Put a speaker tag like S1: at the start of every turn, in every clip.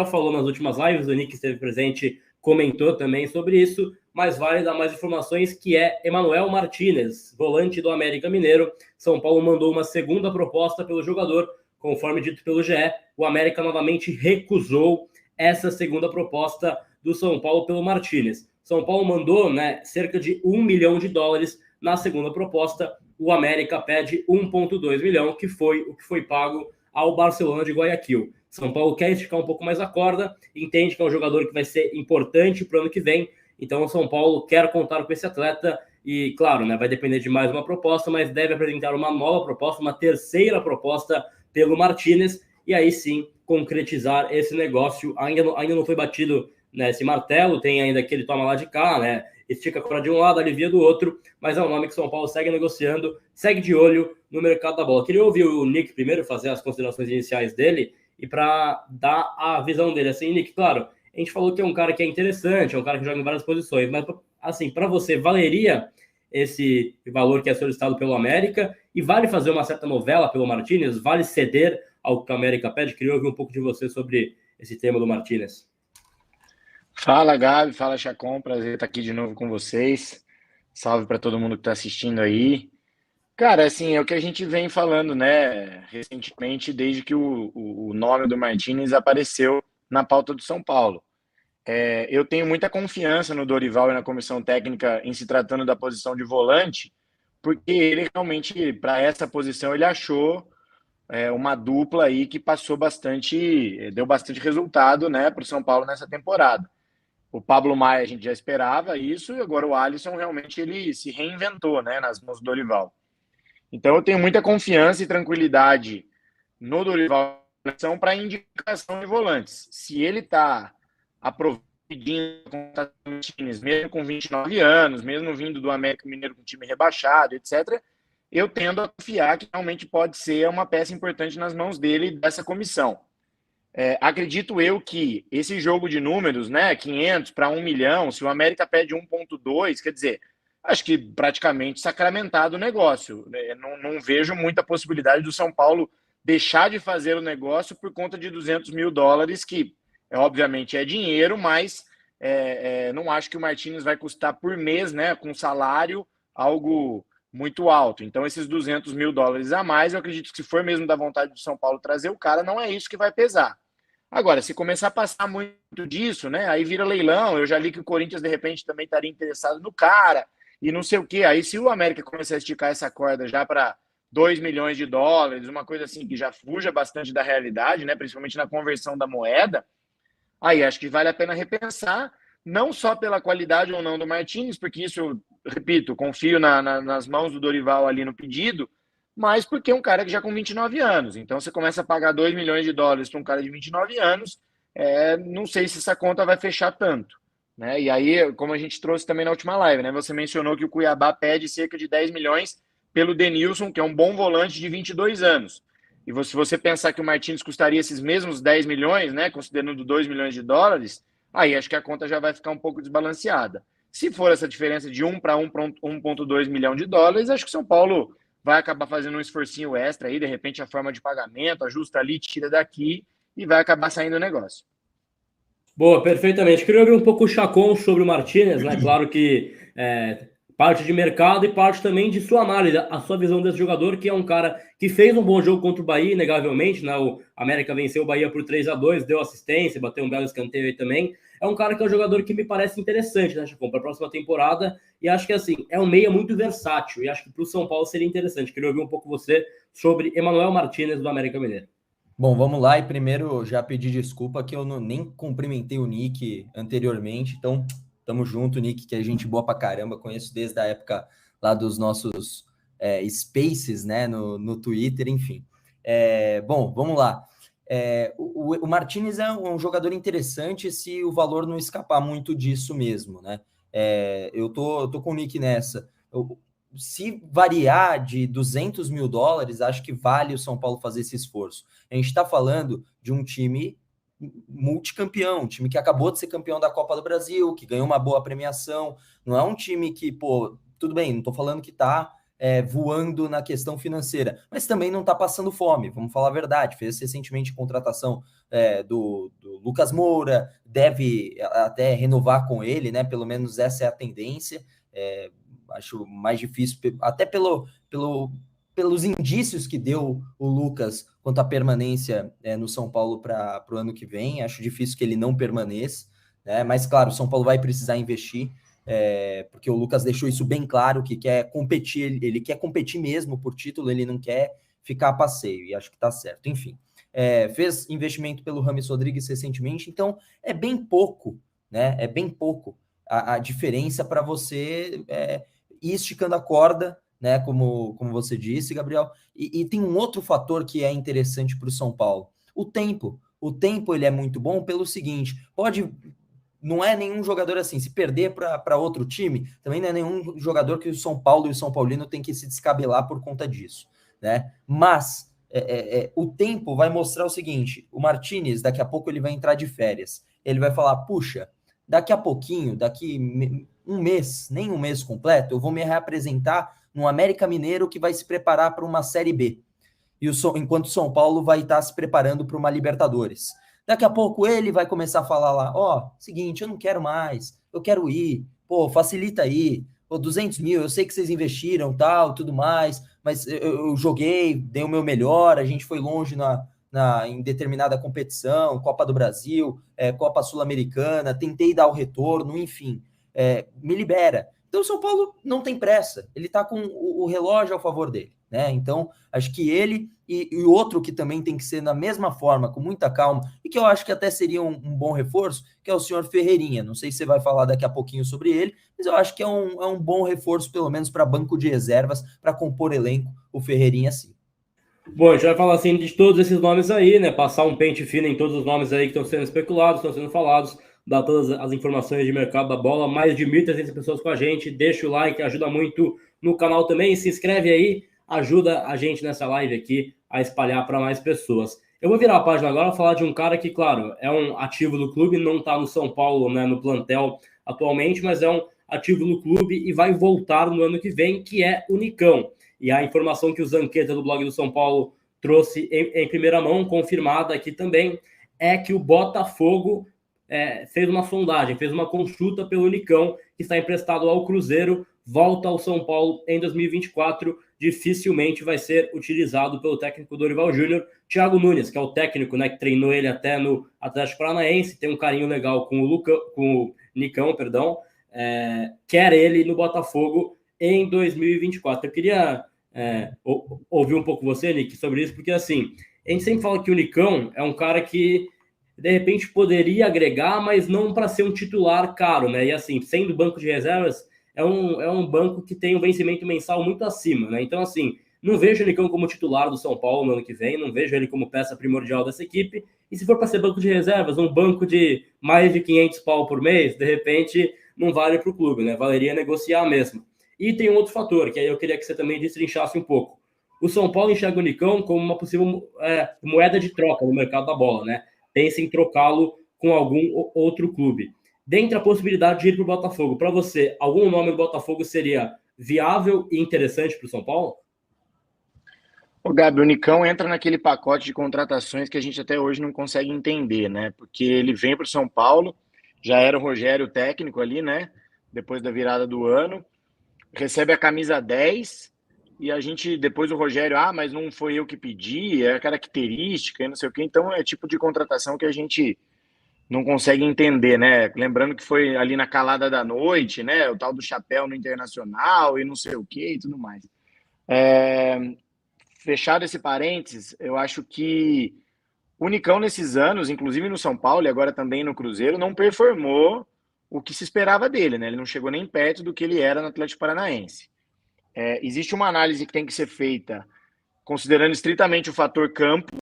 S1: falou nas últimas lives, o Nick esteve presente, comentou também sobre isso, mas vale dar mais informações, que é Emanuel Martinez, volante do América Mineiro. São Paulo mandou uma segunda proposta pelo jogador, conforme dito pelo GE. O América novamente recusou essa segunda proposta do São Paulo pelo Martinez. São Paulo mandou, né, cerca de $1 milhão na segunda proposta. O América pede 1,2 milhão, que foi o que foi pago ao Barcelona de Guayaquil. São Paulo quer esticar um pouco mais a corda, entende que é um jogador que vai ser importante para o ano que vem, então o São Paulo quer contar com esse atleta e, claro, né, vai depender de mais uma proposta, mas deve apresentar uma nova proposta, uma terceira proposta pelo Martinez, e aí sim concretizar esse negócio. Ainda não foi batido, né, esse martelo, tem ainda aquele toma lá de cá, né, estica a corda de um lado, alivia do outro, mas é um nome que o São Paulo segue negociando, segue de olho no mercado da bola. Queria ouvir o Nick primeiro, fazer as considerações iniciais dele, e para dar a visão dele. Assim, Nick, claro, a gente falou que é um cara que é interessante, é um cara que joga em várias posições, mas, assim, para você, valeria esse valor que é solicitado pelo América? E vale fazer uma certa novela pelo Martinez? Vale ceder ao que o América pede? Queria ouvir um pouco de você sobre esse tema do Martinez.
S2: Fala, Gabi, fala, Chacon, prazer estar aqui de novo com vocês. Salve para todo mundo que está assistindo aí. Cara, assim, é o que a gente vem falando, né, recentemente, desde que o nome do Martinez apareceu na pauta do São Paulo. Eu tenho muita confiança no Dorival e na comissão técnica em se tratando da posição de volante, porque ele realmente, para essa posição, ele achou uma dupla aí que passou bastante, deu bastante resultado, né, para o São Paulo nessa temporada. O Pablo Maia a gente já esperava isso, e agora o Alisson realmente ele se reinventou, né, nas mãos do Dorival. Então eu tenho muita confiança e tranquilidade no Dorival para indicação de volantes. Se ele está aprovando mesmo com 29 anos, mesmo vindo do América Mineiro com time rebaixado, etc., eu tendo a confiar que realmente pode ser uma peça importante nas mãos dele e dessa comissão. Acredito eu que esse jogo de números, né, 500 para 1 milhão, se o América pede 1,2, quer dizer, acho que praticamente sacramentado o negócio. Não vejo muita possibilidade do São Paulo deixar de fazer o negócio por conta de $200 mil, que obviamente é dinheiro, mas não acho que o Martinez vai custar por mês, né, com salário, algo muito alto. Então, esses $200 mil a mais, eu acredito que se for mesmo da vontade do São Paulo trazer o cara, não é isso que vai pesar. Agora, se começar a passar muito disso, né, aí vira leilão. Eu já li que o Corinthians, de repente, também estaria interessado no cara, e não sei o quê. Aí, se o América começar a esticar essa corda já para $2 milhões, uma coisa assim que já fuja bastante da realidade, né, principalmente na conversão da moeda, aí acho que vale a pena repensar, não só pela qualidade ou não do Martins, porque isso, eu repito, confio nas mãos do Dorival ali no pedido, mas porque é um cara que já com 29 anos. Então, você começa a pagar $2 milhões para um cara de 29 anos, não sei se essa conta vai fechar tanto. Né? E aí, como a gente trouxe também na última live, né? Você mencionou que o Cuiabá pede cerca de 10 milhões pelo Denilson, que é um bom volante de 22 anos. E se você pensar que o Martins custaria esses mesmos 10 milhões, né, considerando $2 milhões, aí acho que a conta já vai ficar um pouco desbalanceada. Se for essa diferença de 1 para 1,2 milhão de dólares, acho que o São Paulo vai acabar fazendo um esforcinho extra aí, de repente a forma de pagamento, ajusta ali, tira daqui e vai acabar saindo o negócio.
S1: Boa, perfeitamente. Queria ouvir um pouco o Chacon sobre o Martinez, né? Claro que parte de mercado e parte também de sua análise, a sua visão desse jogador, que é um cara que fez um bom jogo contra o Bahia, inegavelmente, né? O América venceu o Bahia por 3-2, deu assistência, bateu um belo escanteio aí também. É um cara que é um jogador que me parece interessante, né, Chacon, para a próxima temporada, e acho que, assim, é um meia muito versátil, e acho que para o São Paulo seria interessante. Queria ouvir um pouco você sobre Emanuel Martinez, do América Mineiro.
S3: Bom, vamos lá. E primeiro já pedi desculpa que eu nem cumprimentei o Nick anteriormente. Então, tamo junto, Nick, que é gente boa pra caramba. Conheço desde a época lá dos nossos spaces, né, no Twitter, enfim. Bom, vamos lá. O Martinez é um jogador interessante se o valor não escapar muito disso mesmo, né? Eu tô com o Nick nessa. Se variar de $200 mil, acho que vale o São Paulo fazer esse esforço. A gente está falando de um time multicampeão, um time que acabou de ser campeão da Copa do Brasil, que ganhou uma boa premiação. Não é um time que, tudo bem, não estou falando que está voando na questão financeira, mas também não está passando fome, vamos falar a verdade. Fez recentemente contratação do Lucas Moura, deve até renovar com ele, né? Pelo menos essa é a tendência. Acho mais difícil, até pelos indícios que deu o Lucas quanto à permanência no São Paulo para o ano que vem. Acho difícil que ele não permaneça, né? Mas claro, o São Paulo vai precisar investir, porque o Lucas deixou isso bem claro, que quer competir, ele quer competir mesmo por título, ele não quer ficar a passeio, e acho que tá certo. Enfim, fez investimento pelo Rames Rodrigues recentemente, então é bem pouco, né? É bem pouco a diferença para você ir esticando a corda, né? Como você disse, Gabriel. E tem um outro fator que é interessante para o São Paulo: o tempo. O tempo ele é muito bom pelo seguinte: não é nenhum jogador assim, se perder para outro time, também não é nenhum jogador que o São Paulo e o São Paulino tem que se descabelar por conta disso, né? Mas o tempo vai mostrar o seguinte: o Martínez, daqui a pouco ele vai entrar de férias, ele vai falar, puxa, daqui a pouquinho, daqui um mês, nem um mês completo, eu vou me reapresentar no América Mineiro, que vai se preparar para uma Série B, enquanto o São Paulo vai estar se preparando para uma Libertadores. Daqui a pouco ele vai começar a falar lá, seguinte, eu não quero mais, eu quero ir, facilita aí, 200 mil, eu sei que vocês investiram, tal, tudo mais, mas eu joguei, dei o meu melhor, a gente foi longe em determinada competição, Copa do Brasil, Copa Sul-Americana, tentei dar o retorno, enfim, me libera. Então o São Paulo não tem pressa, ele está com o relógio a favor dele, né? Então acho que ele e outro que também tem que ser da mesma forma, com muita calma, e que eu acho que até seria um bom reforço, que é o senhor Ferreirinha. Não sei se você vai falar daqui a pouquinho sobre ele, mas eu acho que é um bom reforço, pelo menos para banco de reservas, para compor elenco, o Ferreirinha sim.
S1: Bom, a gente vai falar assim de todos esses nomes aí, né? Passar um pente fino em todos os nomes aí que estão sendo especulados, estão sendo falados, dar todas as informações de mercado da bola. Mais de 1.300 pessoas com a gente. Deixa o like, ajuda muito no canal também. Se inscreve aí, ajuda a gente nessa live aqui a espalhar para mais pessoas. Eu vou virar a página agora e falar de um cara que, claro, é um ativo do clube, não está no São Paulo, né, no plantel atualmente, mas é um ativo no clube e vai voltar no ano que vem, que é o Nicão. E a informação que o Zanqueta do blog do São Paulo trouxe em primeira mão, confirmada aqui também, é que o Botafogo fez uma sondagem, fez uma consulta pelo Nicão, que está emprestado ao Cruzeiro, volta ao São Paulo em 2024, dificilmente vai ser utilizado pelo técnico Dorival Júnior. Thiago Nunes, que é o técnico, né, que treinou ele até no Atlético Paranaense, tem um carinho legal com o Nicão, quer ele no Botafogo em 2024. Eu queria ouvir um pouco você, Nick, sobre isso, porque assim, a gente sempre fala que o Nicão é um cara que de repente poderia agregar, mas não para ser um titular caro, né? E assim, sendo banco de reservas, é um banco que tem um vencimento mensal muito acima, né? Então, assim, não vejo o Nicão como titular do São Paulo no ano que vem, não vejo ele como peça primordial dessa equipe. E se for para ser banco de reservas, um banco de mais de 500 pau por mês, de repente não vale para o clube, né? Valeria negociar mesmo. E tem um outro fator, que aí eu queria que você também destrinchasse um pouco. O São Paulo enxerga o Nicão como uma possível moeda de troca no mercado da bola, né? Pensa em trocá-lo com algum outro clube. Dentre a possibilidade de ir para o Botafogo, para você, algum nome do Botafogo seria viável e interessante para o São Paulo?
S2: O Gabi, o Nicão entra naquele pacote de contratações que a gente até hoje não consegue entender, né? Porque ele vem para o São Paulo, já era o Rogério técnico ali, né? Depois da virada do ano, recebe a camisa 10 e a gente, depois o Rogério, mas não foi eu que pedi, é característica e não sei o quê. Então é tipo de contratação que a gente não consegue entender, né? Lembrando que foi ali na calada da noite, né? O tal do chapéu no Internacional e não sei o quê e tudo mais. Fechado esse parênteses, eu acho que o Nicão nesses anos, inclusive no São Paulo e agora também no Cruzeiro, não performou o que se esperava dele, né? Ele não chegou nem perto do que ele era no Atlético Paranaense. Existe uma análise que tem que ser feita considerando estritamente o fator campo,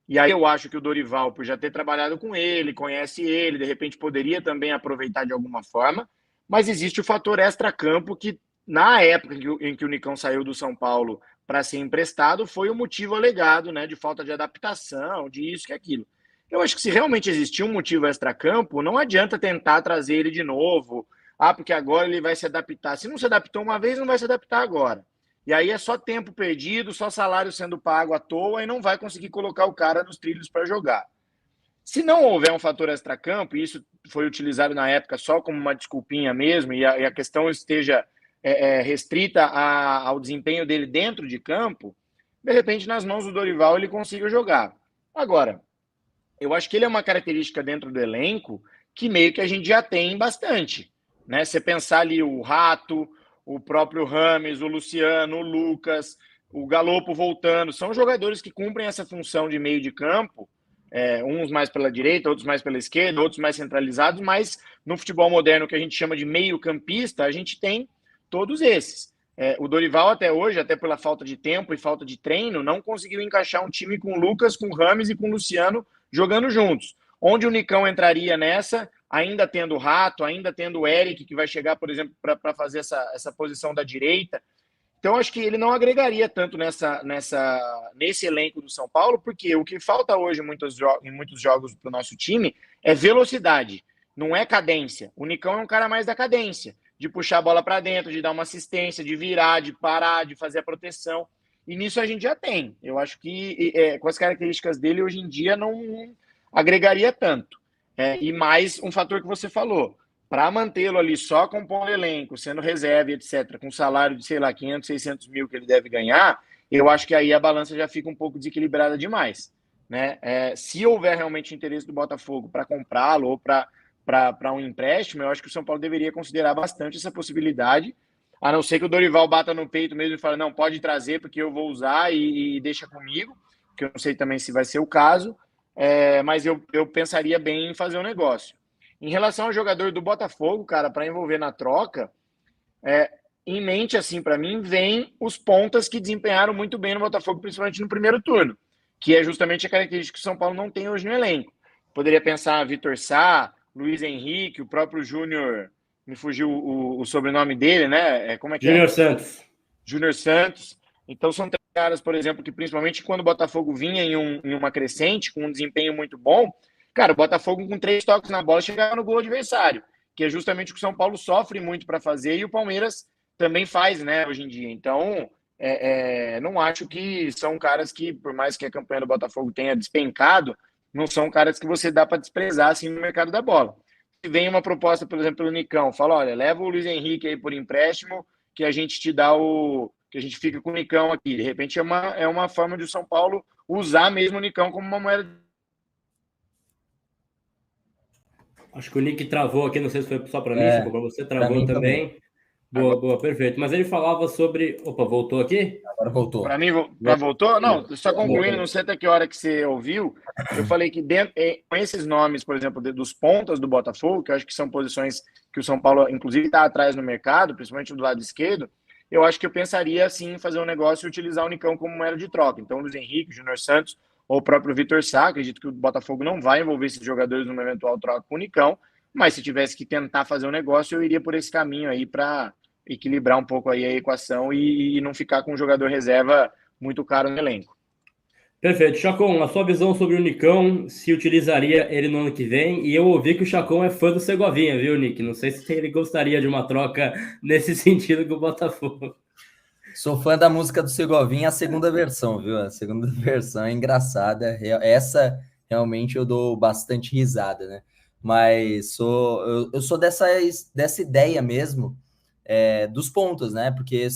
S2: e aí eu acho que o Dorival, por já ter trabalhado com ele, conhece ele, de repente poderia também aproveitar de alguma forma, mas existe o fator extra-campo que, na época em que o Nicão saiu do São Paulo para ser emprestado, foi o motivo alegado, né, de falta de adaptação, de isso e aquilo. Eu acho que se realmente existir um motivo extra-campo, não adianta tentar trazer ele de novo, porque agora ele vai se adaptar. Se não se adaptou uma vez, não vai se adaptar agora. E aí é só tempo perdido, só salário sendo pago à toa e não vai conseguir colocar o cara nos trilhos para jogar. Se não houver um fator extracampo, e isso foi utilizado na época só como uma desculpinha mesmo, e a questão esteja restrita ao desempenho dele dentro de campo, de repente nas mãos do Dorival ele consiga jogar. Agora, eu acho que ele é uma característica dentro do elenco que meio que a gente já tem bastante, né? Você pensar ali o Rato, o próprio Rames, o Luciano, o Lucas, o Galopo voltando, são jogadores que cumprem essa função de meio de campo, uns mais pela direita, outros mais pela esquerda, outros mais centralizados, mas no futebol moderno, que a gente chama de meio-campista, a gente tem todos esses. O Dorival até hoje, até pela falta de tempo e falta de treino, não conseguiu encaixar um time com o Lucas, com o Rames e com o Luciano jogando juntos. Onde o Nicão entraria nessa, ainda tendo o Rato, ainda tendo o Eric, que vai chegar, por exemplo, para fazer essa posição da direita. Então, acho que ele não agregaria tanto nesse elenco do São Paulo, porque o que falta hoje em muitos jogos para o nosso time é velocidade, não é cadência. O Nicão é um cara mais da cadência, de puxar a bola para dentro, de dar uma assistência, de virar, de parar, de fazer a proteção. E nisso a gente já tem. Eu acho que com as características dele, hoje em dia, não agregaria tanto. E mais um fator que você falou, para mantê-lo ali só compondo elenco, sendo reserva, etc., com salário de, sei lá, 500, 600 mil que ele deve ganhar, eu acho que aí a balança já fica um pouco desequilibrada demais, né? Se houver realmente interesse do Botafogo para comprá-lo ou para um empréstimo, eu acho que o São Paulo deveria considerar bastante essa possibilidade, a não ser que o Dorival bata no peito mesmo e fale, não, pode trazer porque eu vou usar e deixa comigo, que eu não sei também se vai ser o caso, mas eu pensaria bem em fazer um negócio. Em relação ao jogador do Botafogo, cara, para envolver na troca, em mente, assim, para mim, vem os pontas que desempenharam muito bem no Botafogo, principalmente no primeiro turno, que é justamente a característica que o São Paulo não tem hoje no elenco. Poderia pensar Vitor Sá, Luiz Henrique, o próprio Júnior, me fugiu o sobrenome dele, né? Como é que
S1: Júnior Santos.
S2: Júnior Santos. Então, são três caras, por exemplo, que principalmente quando o Botafogo vinha em uma crescente, com um desempenho muito bom, cara, o Botafogo com 3 toques na bola chegava no gol adversário, que é justamente o que o São Paulo sofre muito para fazer e o Palmeiras também faz, né, hoje em dia. Então, não acho que são caras que, por mais que a campanha do Botafogo tenha despencado, não são caras que você dá para desprezar assim no mercado da bola. Se vem uma proposta, por exemplo, pelo Nicão, fala, olha, leva o Luiz Henrique aí por empréstimo, que a gente te dá que a gente fica com o Nicão aqui. De repente é uma forma de o São Paulo usar mesmo o Nicão como uma moeda.
S1: Acho que o Nick travou aqui, não sei se foi só para mim, se foi para você, travou também. Boa, perfeito. Mas ele falava sobre... Opa, voltou aqui?
S3: Agora voltou.
S2: Para mim, voltou? Não, só concluindo, não sei até que hora que você ouviu, eu falei que com esses nomes, por exemplo, dos pontas do Botafogo, que eu acho que são posições que o São Paulo, inclusive, está atrás no mercado, principalmente do lado esquerdo, eu acho que eu pensaria, sim, em fazer um negócio e utilizar o Nicão como moeda de troca. Então, Luiz Henrique, Júnior Santos ou o próprio Vitor Sá, acredito que o Botafogo não vai envolver esses jogadores numa eventual troca com o Nicão, mas se tivesse que tentar fazer um negócio, eu iria por esse caminho aí para equilibrar um pouco aí a equação e não ficar com um jogador reserva muito caro no elenco.
S1: Perfeito. Chacon, a sua visão sobre o Nicão, se utilizaria ele no ano que vem, e eu ouvi que o Chacon é fã do Segovinha, viu, Nick? Não sei se ele gostaria de uma troca nesse sentido com o Botafogo.
S3: Sou fã da música do Segovinha, a segunda versão, viu? A segunda versão é engraçada. Essa, realmente, eu dou bastante risada, né? Mas eu sou dessa ideia mesmo, dos pontos, né? Porque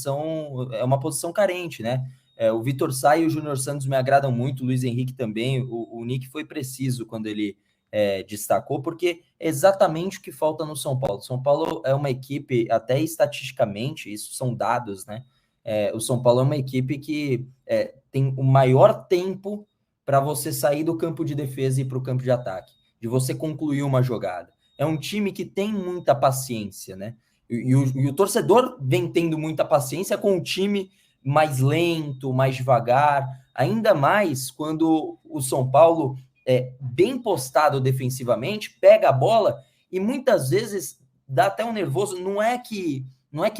S3: é uma posição carente, né? O Vitor Sá e o Júnior Santos me agradam muito, o Luiz Henrique também. O Nick foi preciso quando ele destacou, porque é exatamente o que falta no São Paulo. São Paulo é uma equipe, até estatisticamente, isso são dados, né? O São Paulo é uma equipe que tem o maior tempo para você sair do campo de defesa e ir para o campo de ataque, de você concluir uma jogada. É um time que tem muita paciência, né? E o torcedor vem tendo muita paciência com o time mais lento, mais devagar, ainda mais quando o São Paulo bem postado defensivamente, pega a bola e muitas vezes dá até um nervoso, não é que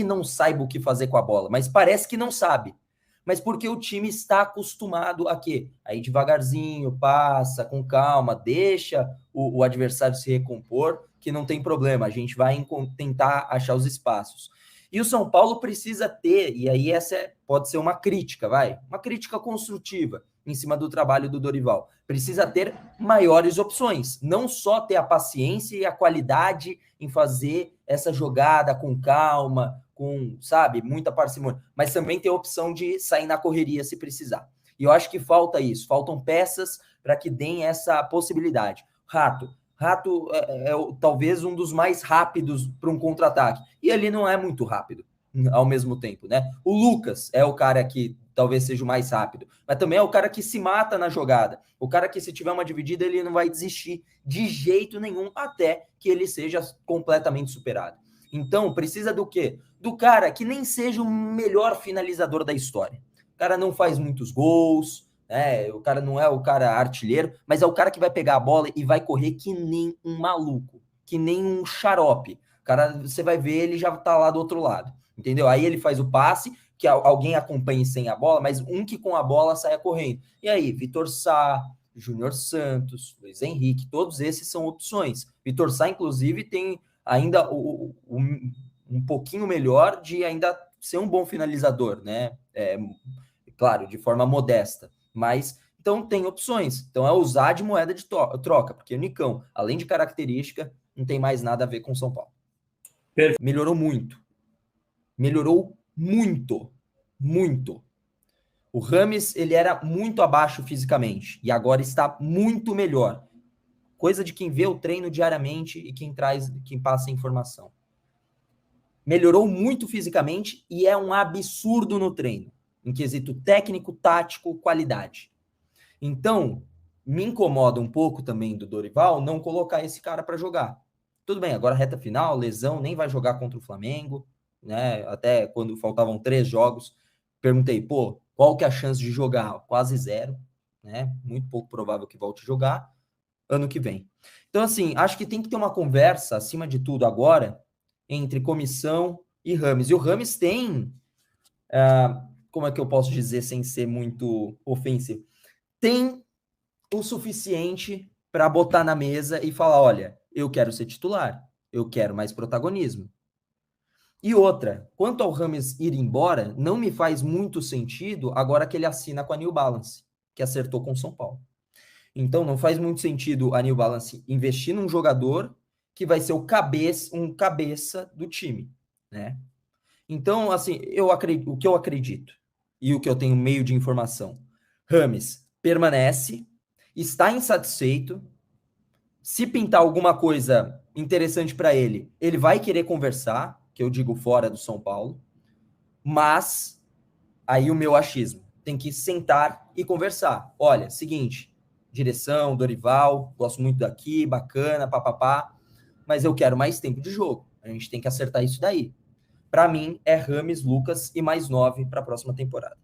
S3: não saiba o que fazer com a bola, mas parece que não sabe. Mas porque o time está acostumado a quê? Aí devagarzinho, passa, com calma, deixa o adversário se recompor, que não tem problema, a gente vai tentar achar os espaços. E o São Paulo precisa ter, e aí pode ser uma crítica, uma crítica construtiva em cima do trabalho do Dorival. Precisa ter maiores opções, não só ter a paciência e a qualidade em fazer essa jogada com calma, com, sabe, muita parcimônia, mas também ter a opção de sair na correria se precisar. E eu acho que falta isso, faltam peças para que deem essa possibilidade. Rato é talvez um dos mais rápidos para um contra-ataque. E ele não é muito rápido ao mesmo tempo, né? O Lucas é o cara que talvez seja o mais rápido, mas também é o cara que se mata na jogada. O cara que, se tiver uma dividida, ele não vai desistir de jeito nenhum até que ele seja completamente superado. Então, precisa do quê? Do cara que nem seja o melhor finalizador da história. O cara não faz muitos gols, né? O cara não é o cara artilheiro, mas é o cara que vai pegar a bola e vai correr que nem um maluco, que nem um xarope. O cara, você vai ver, ele já tá lá do outro lado, entendeu? Aí ele faz o passe, que alguém acompanhe sem a bola, mas um que com a bola saia correndo. E aí, Vitor Sá, Júnior Santos, Luiz Henrique, todos esses são opções. Vitor Sá, inclusive, tem ainda um pouquinho melhor de ainda ser um bom finalizador, né? Claro, de forma modesta. Mas, então, tem opções. Então, é usar de moeda de troca, porque o Nicão, além de característica, não tem mais nada a ver com o São Paulo.
S1: Perfeito.
S3: Melhorou muito. Melhorou muito. Muito. O Rames, ele era muito abaixo fisicamente, e agora está muito melhor. Coisa de quem vê o treino diariamente e quem passa a informação. Melhorou muito fisicamente e é um absurdo no treino, em quesito técnico, tático, qualidade. Então, me incomoda um pouco também do Dorival não colocar esse cara para jogar. Tudo bem, agora reta final, lesão, nem vai jogar contra o Flamengo, né? Até quando faltavam 3 jogos, perguntei, qual que é a chance de jogar? Quase 0, né? Muito pouco provável que volte a jogar ano que vem. Então, assim, acho que tem que ter uma conversa, acima de tudo agora, entre comissão e Rames. E o Rames tem, como é que eu posso dizer sem ser muito ofensivo? Tem o suficiente para botar na mesa e falar, olha, eu quero ser titular, eu quero mais protagonismo. E outra, quanto ao Rames ir embora, não me faz muito sentido agora que ele assina com a New Balance, que acertou com o São Paulo. Então, não faz muito sentido a New Balance investir num jogador que vai ser um cabeça do time, né? Então, assim, o que eu acredito e o que eu tenho meio de informação, Rames permanece, está insatisfeito, se pintar alguma coisa interessante para ele, ele vai querer conversar, que eu digo fora do São Paulo, mas aí o meu achismo, tem que sentar e conversar. Olha, seguinte, direção, Dorival, gosto muito daqui, bacana, papapá, mas eu quero mais tempo de jogo. A gente tem que acertar isso daí. Para mim, é Rames, Lucas e mais 9 para a próxima temporada.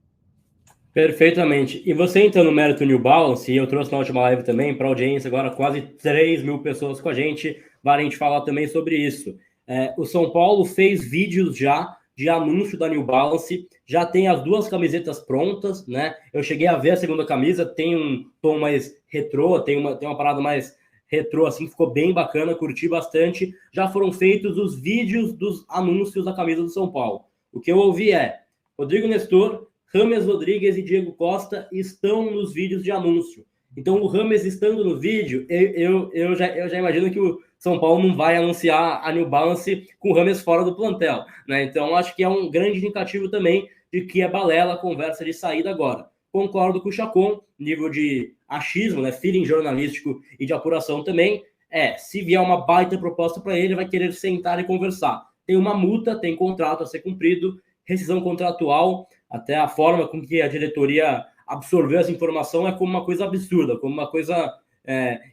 S1: Perfeitamente. E você entrando no mérito New Balance, e eu trouxe na última live também para a audiência, agora quase 3.000 pessoas com a gente, vale a gente falar também sobre isso. O São Paulo fez vídeos já de anúncio da New Balance, já tem as 2 camisetas prontas, né? Eu cheguei a ver a segunda camisa, tem um tom mais retrô, tem uma parada mais retrô, assim, ficou bem bacana, curti bastante. Já foram feitos os vídeos dos anúncios da camisa do São Paulo. O que eu ouvi é, Rodrigo Nestor, Rames Rodrigues e Diego Costa estão nos vídeos de anúncio. Então, o Rames estando no vídeo, eu já imagino que o São Paulo não vai anunciar a New Balance com o Rames fora do plantel, né? Então, acho que é um grande indicativo também de que é balela a conversa de saída agora. Concordo com o Chacon, nível de achismo, né, feeling jornalístico e de apuração também, se vier uma baita proposta para ele, vai querer sentar e conversar. Tem uma multa, tem contrato a ser cumprido, rescisão contratual, até a forma com que a diretoria absorveu essa informação é como uma coisa absurda, como uma coisa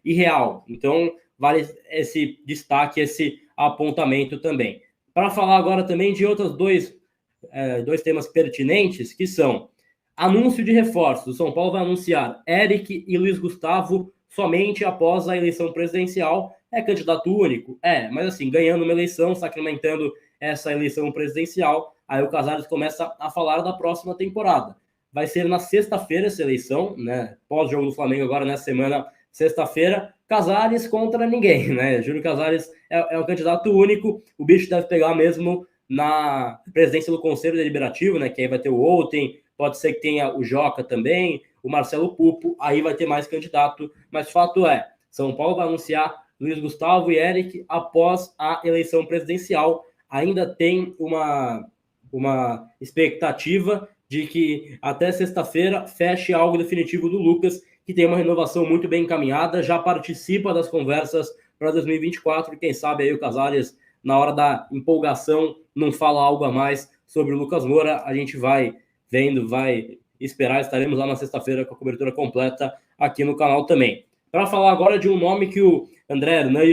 S1: irreal. Então, vale esse destaque, esse apontamento também. Para falar agora também de outros dois temas pertinentes, que são anúncio de reforços. O São Paulo vai anunciar Eric e Luiz Gustavo somente após a eleição presidencial. É candidato único? Mas assim, ganhando uma eleição, sacramentando essa eleição presidencial, aí o Casares começa a falar da próxima temporada. Vai ser na sexta-feira essa eleição, né? Pós-jogo do Flamengo agora nessa semana, sexta-feira, Casares contra ninguém, né? Júlio Casares é o candidato único, o bicho deve pegar mesmo na presidência do Conselho Deliberativo, né, que aí vai ter o Outen, pode ser que tenha o Joca também, o Marcelo Pupo, aí vai ter mais candidato, mas fato é, São Paulo vai anunciar Luiz Gustavo e Eric após a eleição presidencial. Ainda tem uma expectativa de que até sexta-feira feche algo definitivo do Lucas, que tem uma renovação muito bem encaminhada, já participa das conversas para 2024, e quem sabe aí o Casares, na hora da empolgação, não fala algo a mais sobre o Lucas Moura. A gente vai vendo, vai esperar, estaremos lá na sexta-feira com a cobertura completa aqui no canal também. Para falar agora de um nome que o André Hernan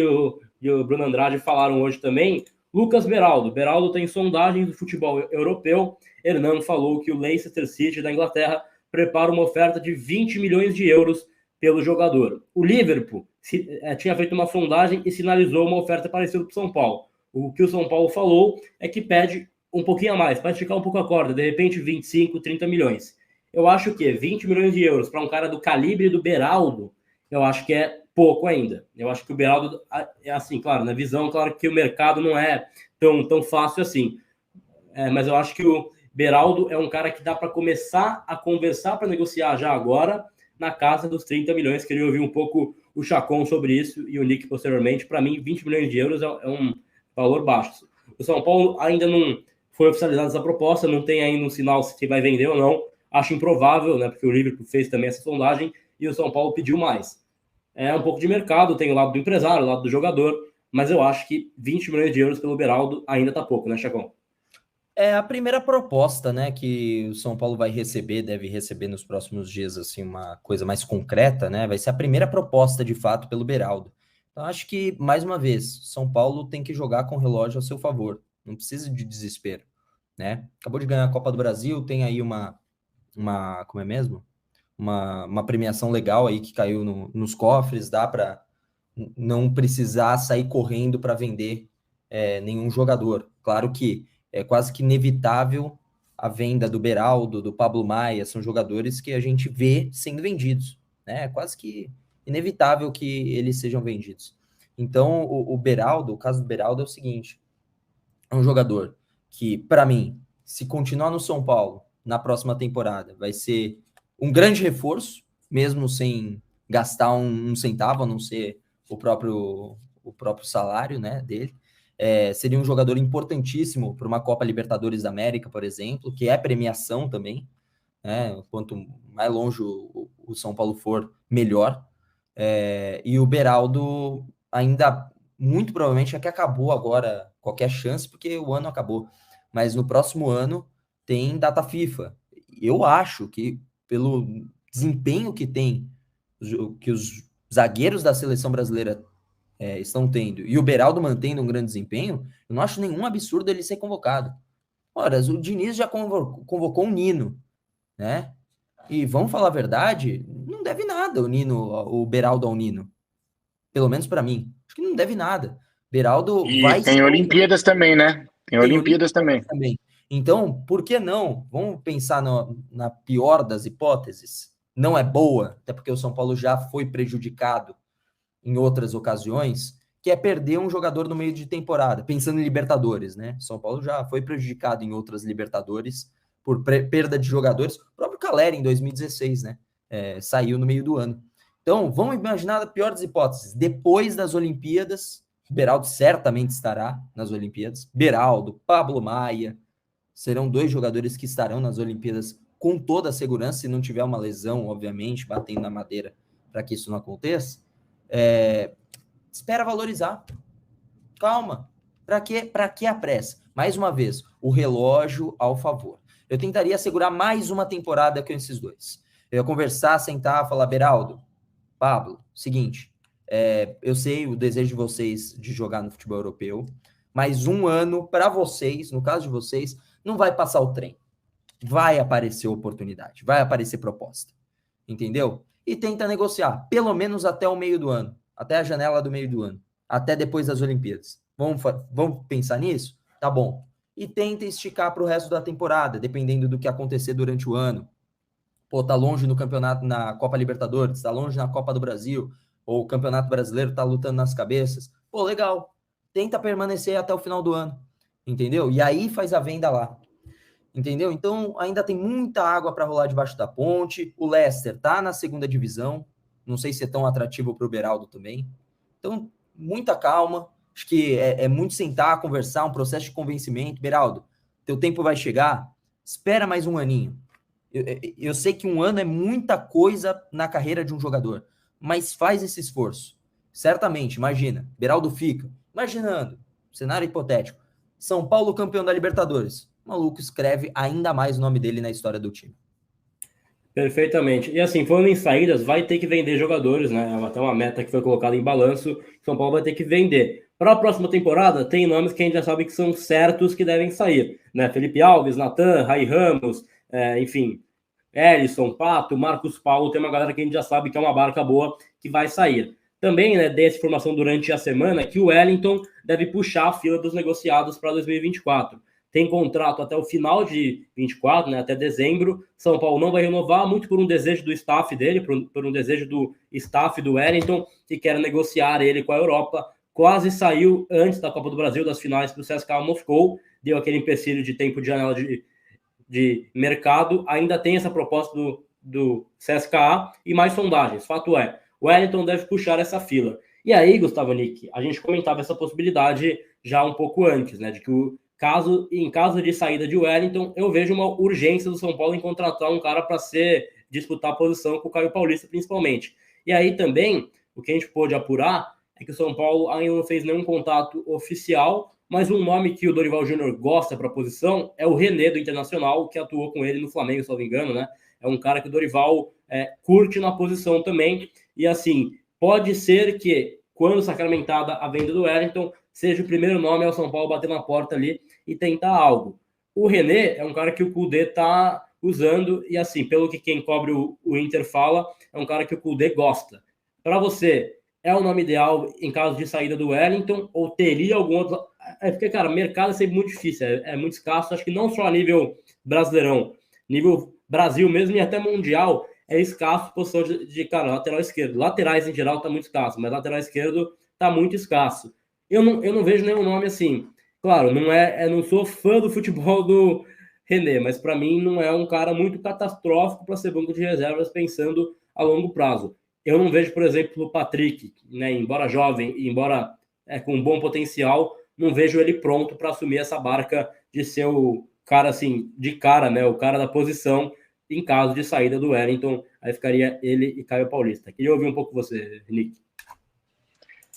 S1: e o Bruno Andrade falaram hoje também, Lucas Beraldo. Beraldo tem sondagens do futebol europeu. Hernan falou que o Leicester City da Inglaterra prepara uma oferta de 20 milhões de euros pelo jogador. O Liverpool tinha feito uma sondagem e sinalizou uma oferta parecida para o São Paulo. O que o São Paulo falou é que pede um pouquinho a mais, para esticar um pouco a corda, de repente 25, 30 milhões. Eu acho que 20 milhões de euros para um cara do calibre do Beraldo, eu acho que é pouco ainda. Eu acho que o Beraldo, é assim, claro, na visão, claro que o mercado não é tão fácil assim. Mas eu acho que o Beraldo é um cara que dá para começar a conversar para negociar já agora na casa dos 30 milhões. Queria ouvir um pouco o Chacon sobre isso e o Nick posteriormente. Para mim, 20 milhões de euros é um valor baixo. O São Paulo ainda não foi oficializada essa proposta, não tem ainda um sinal se vai vender ou não. Acho improvável, né? Porque o Liverpool fez também essa sondagem e o São Paulo pediu mais. É um pouco de mercado, tem o lado do empresário, o lado do jogador, mas eu acho que 20 milhões de euros pelo Beraldo ainda tá pouco, né, Chacon?
S3: É a primeira proposta, né, que o São Paulo vai receber, deve receber nos próximos dias, assim, uma coisa mais concreta, né, vai ser a primeira proposta, de fato, pelo Beraldo. Então, acho que, mais uma vez, São Paulo tem que jogar com o relógio a seu favor, não precisa de desespero, né, acabou de ganhar a Copa do Brasil, tem aí como é mesmo? Uma premiação legal aí que caiu nos cofres, dá para não precisar sair correndo para vender nenhum jogador. Claro que é quase que inevitável a venda do Beraldo, do Pablo Maia, são jogadores que a gente vê sendo vendidos, né? É quase que inevitável que eles sejam vendidos. Então, o Beraldo, o caso do Beraldo é o seguinte, é um jogador que, para mim, se continuar no São Paulo na próxima temporada, vai ser um grande reforço, mesmo sem gastar um centavo, a não ser o próprio salário, né, dele. Seria um jogador importantíssimo para uma Copa Libertadores da América, por exemplo, que é premiação também, né? Quanto mais longe o São Paulo for, melhor. E o Beraldo ainda, muito provavelmente, é que acabou agora qualquer chance, porque o ano acabou. Mas no próximo ano tem data FIFA. Eu acho que, pelo desempenho que tem, que os zagueiros da seleção brasileira estão tendo, e o Beraldo mantendo um grande desempenho, eu não acho nenhum absurdo ele ser convocado. Ora, o Diniz já convocou o Nino, né? E vamos falar a verdade, não deve nada o Beraldo ao Nino. Pelo menos para mim. Acho que não deve nada. Beraldo
S2: vai... tem Olimpíadas também, né? Tem Olimpíadas também.
S3: Então, por que não? Vamos pensar na pior das hipóteses. Não é boa, até porque o São Paulo já foi prejudicado em outras ocasiões, que é perder um jogador no meio de temporada, pensando em Libertadores, né? São Paulo já foi prejudicado em outras Libertadores por perda de jogadores. O próprio Calera, em 2016, né? Saiu no meio do ano. Então, vamos imaginar a pior das hipóteses. Depois das Olimpíadas, Beraldo certamente estará nas Olimpíadas. Beraldo, Pablo Maia, serão 2 jogadores que estarão nas Olimpíadas com toda a segurança, se não tiver uma lesão, obviamente, batendo na madeira para que isso não aconteça. Espera valorizar. Calma. Para que a pressa? Mais uma vez, o relógio ao favor. Eu tentaria segurar mais uma temporada com esses 2. Eu ia conversar, sentar, falar, Beraldo, Pablo, seguinte, eu sei o desejo de vocês de jogar no futebol europeu, mas um ano para vocês, no caso de vocês, não vai passar o trem. Vai aparecer oportunidade, vai aparecer proposta. Entendeu? E tenta negociar, pelo menos até o meio do ano, até a janela do meio do ano, até depois das Olimpíadas. Vamos pensar nisso? Tá bom. E tenta esticar para o resto da temporada, dependendo do que acontecer durante o ano. Pô, tá longe no campeonato, na Copa Libertadores, tá longe na Copa do Brasil, ou o Campeonato Brasileiro tá lutando nas cabeças. Pô, legal. Tenta permanecer até o final do ano. entendeu? E aí faz a venda lá, entendeu? Então ainda tem muita água para rolar debaixo da ponte. O Leicester tá na segunda divisão, não sei se é tão atrativo para o Beraldo também. Então, muita calma. Acho que é muito sentar, conversar, um processo de convencimento. Beraldo, teu tempo vai chegar, espera mais um aninho. Eu sei que um ano é muita coisa na carreira de um jogador, mas faz esse esforço. Certamente, imagina, Beraldo fica, imaginando, cenário hipotético, São Paulo campeão da Libertadores. O maluco escreve ainda mais o nome dele na história do time.
S1: Perfeitamente. E assim, falando em saídas, vai ter que vender jogadores, né? É até uma meta que foi colocada em balanço. São Paulo vai ter que vender. Para a próxima temporada, tem nomes que a gente já sabe que são certos que devem sair, né? Felipe Alves, Natan, Rai Ramos, enfim, Elisson, Pato, Marcos Paulo, tem uma galera que a gente já sabe que é uma barca boa que vai sair. Também, né, dei essa informação durante a semana que o Wellington deve puxar a fila dos negociados para 2024. Tem contrato até o final de 24, né, até dezembro. São Paulo não vai renovar, muito por um desejo do staff dele, por um desejo do staff do Wellington, que quer negociar ele com a Europa. Quase saiu antes da Copa do Brasil, das finais para o CSKA Moscou, deu aquele empecilho de tempo de janela de mercado. Ainda tem essa proposta do CSKA e mais sondagens. Fato é, o Wellington deve puxar essa fila. E aí, Gustavo Nick, a gente comentava essa possibilidade já um pouco antes, né, de que em caso de saída de Wellington, eu vejo uma urgência do São Paulo em contratar um cara para disputar a posição com o Caio Paulista, principalmente. E aí também, o que a gente pôde apurar é que o São Paulo ainda não fez nenhum contato oficial, mas um nome que o Dorival Júnior gosta para a posição é o René do Internacional, que atuou com ele no Flamengo, se não me engano, né? É um cara que o Dorival curte na posição também. E assim, pode ser que, quando sacramentada a venda do Wellington, seja o primeiro nome ao São Paulo bater na porta ali e tentar algo. O René é um cara que o Kudê tá usando, e assim, pelo que quem cobre o Inter fala, é um cara que o Kudê gosta. Para você, é o nome ideal em caso de saída do Wellington, ou teria algum outro... porque, cara, mercado é sempre muito difícil, é muito escasso, acho que não só a nível brasileirão, nível Brasil mesmo e até mundial, é escasso posição cara, lateral esquerdo. Laterais, em geral, tá muito escasso, mas lateral esquerdo tá muito escasso. Eu não vejo nenhum nome assim. Claro, não sou fã do futebol do René, mas para mim não é um cara muito catastrófico para ser banco de reservas pensando a longo prazo. Eu não vejo, por exemplo, o Patrick, né, embora jovem, embora com um bom potencial, não vejo ele pronto para assumir essa barca de ser o cara assim, de cara, né, o cara da posição em caso de saída do Wellington. Aí ficaria ele e Caio Paulista. Queria ouvir um pouco você, Nick.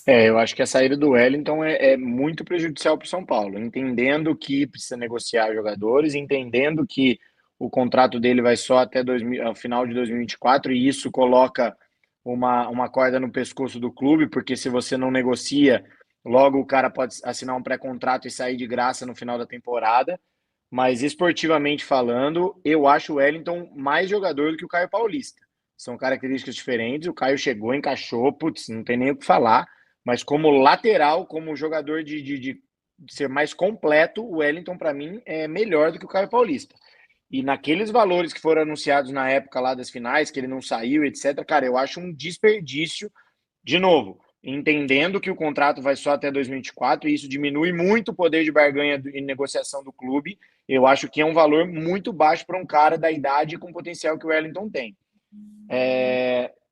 S2: Eu acho que a saída do Wellington é muito prejudicial para o São Paulo, entendendo que precisa negociar jogadores, entendendo que o contrato dele vai só até ao final de 2024, e isso coloca uma corda no pescoço do clube, porque se você não negocia, logo o cara pode assinar um pré-contrato e sair de graça no final da temporada. Mas esportivamente falando, eu acho o Wellington mais jogador do que o Caio Paulista. São características diferentes, o Caio chegou, encaixou, putz, não tem nem o que falar. Mas como lateral, como jogador de ser mais completo, o Wellington, para mim, é melhor do que o Caio Paulista. E naqueles valores que foram anunciados na época lá das finais, que ele não saiu, etc., cara, eu acho um desperdício, de novo, entendendo que o contrato vai só até 2024, e isso diminui muito o poder de barganha e negociação do clube. Eu acho que é um valor muito baixo para um cara da idade e com o potencial que o Wellington tem.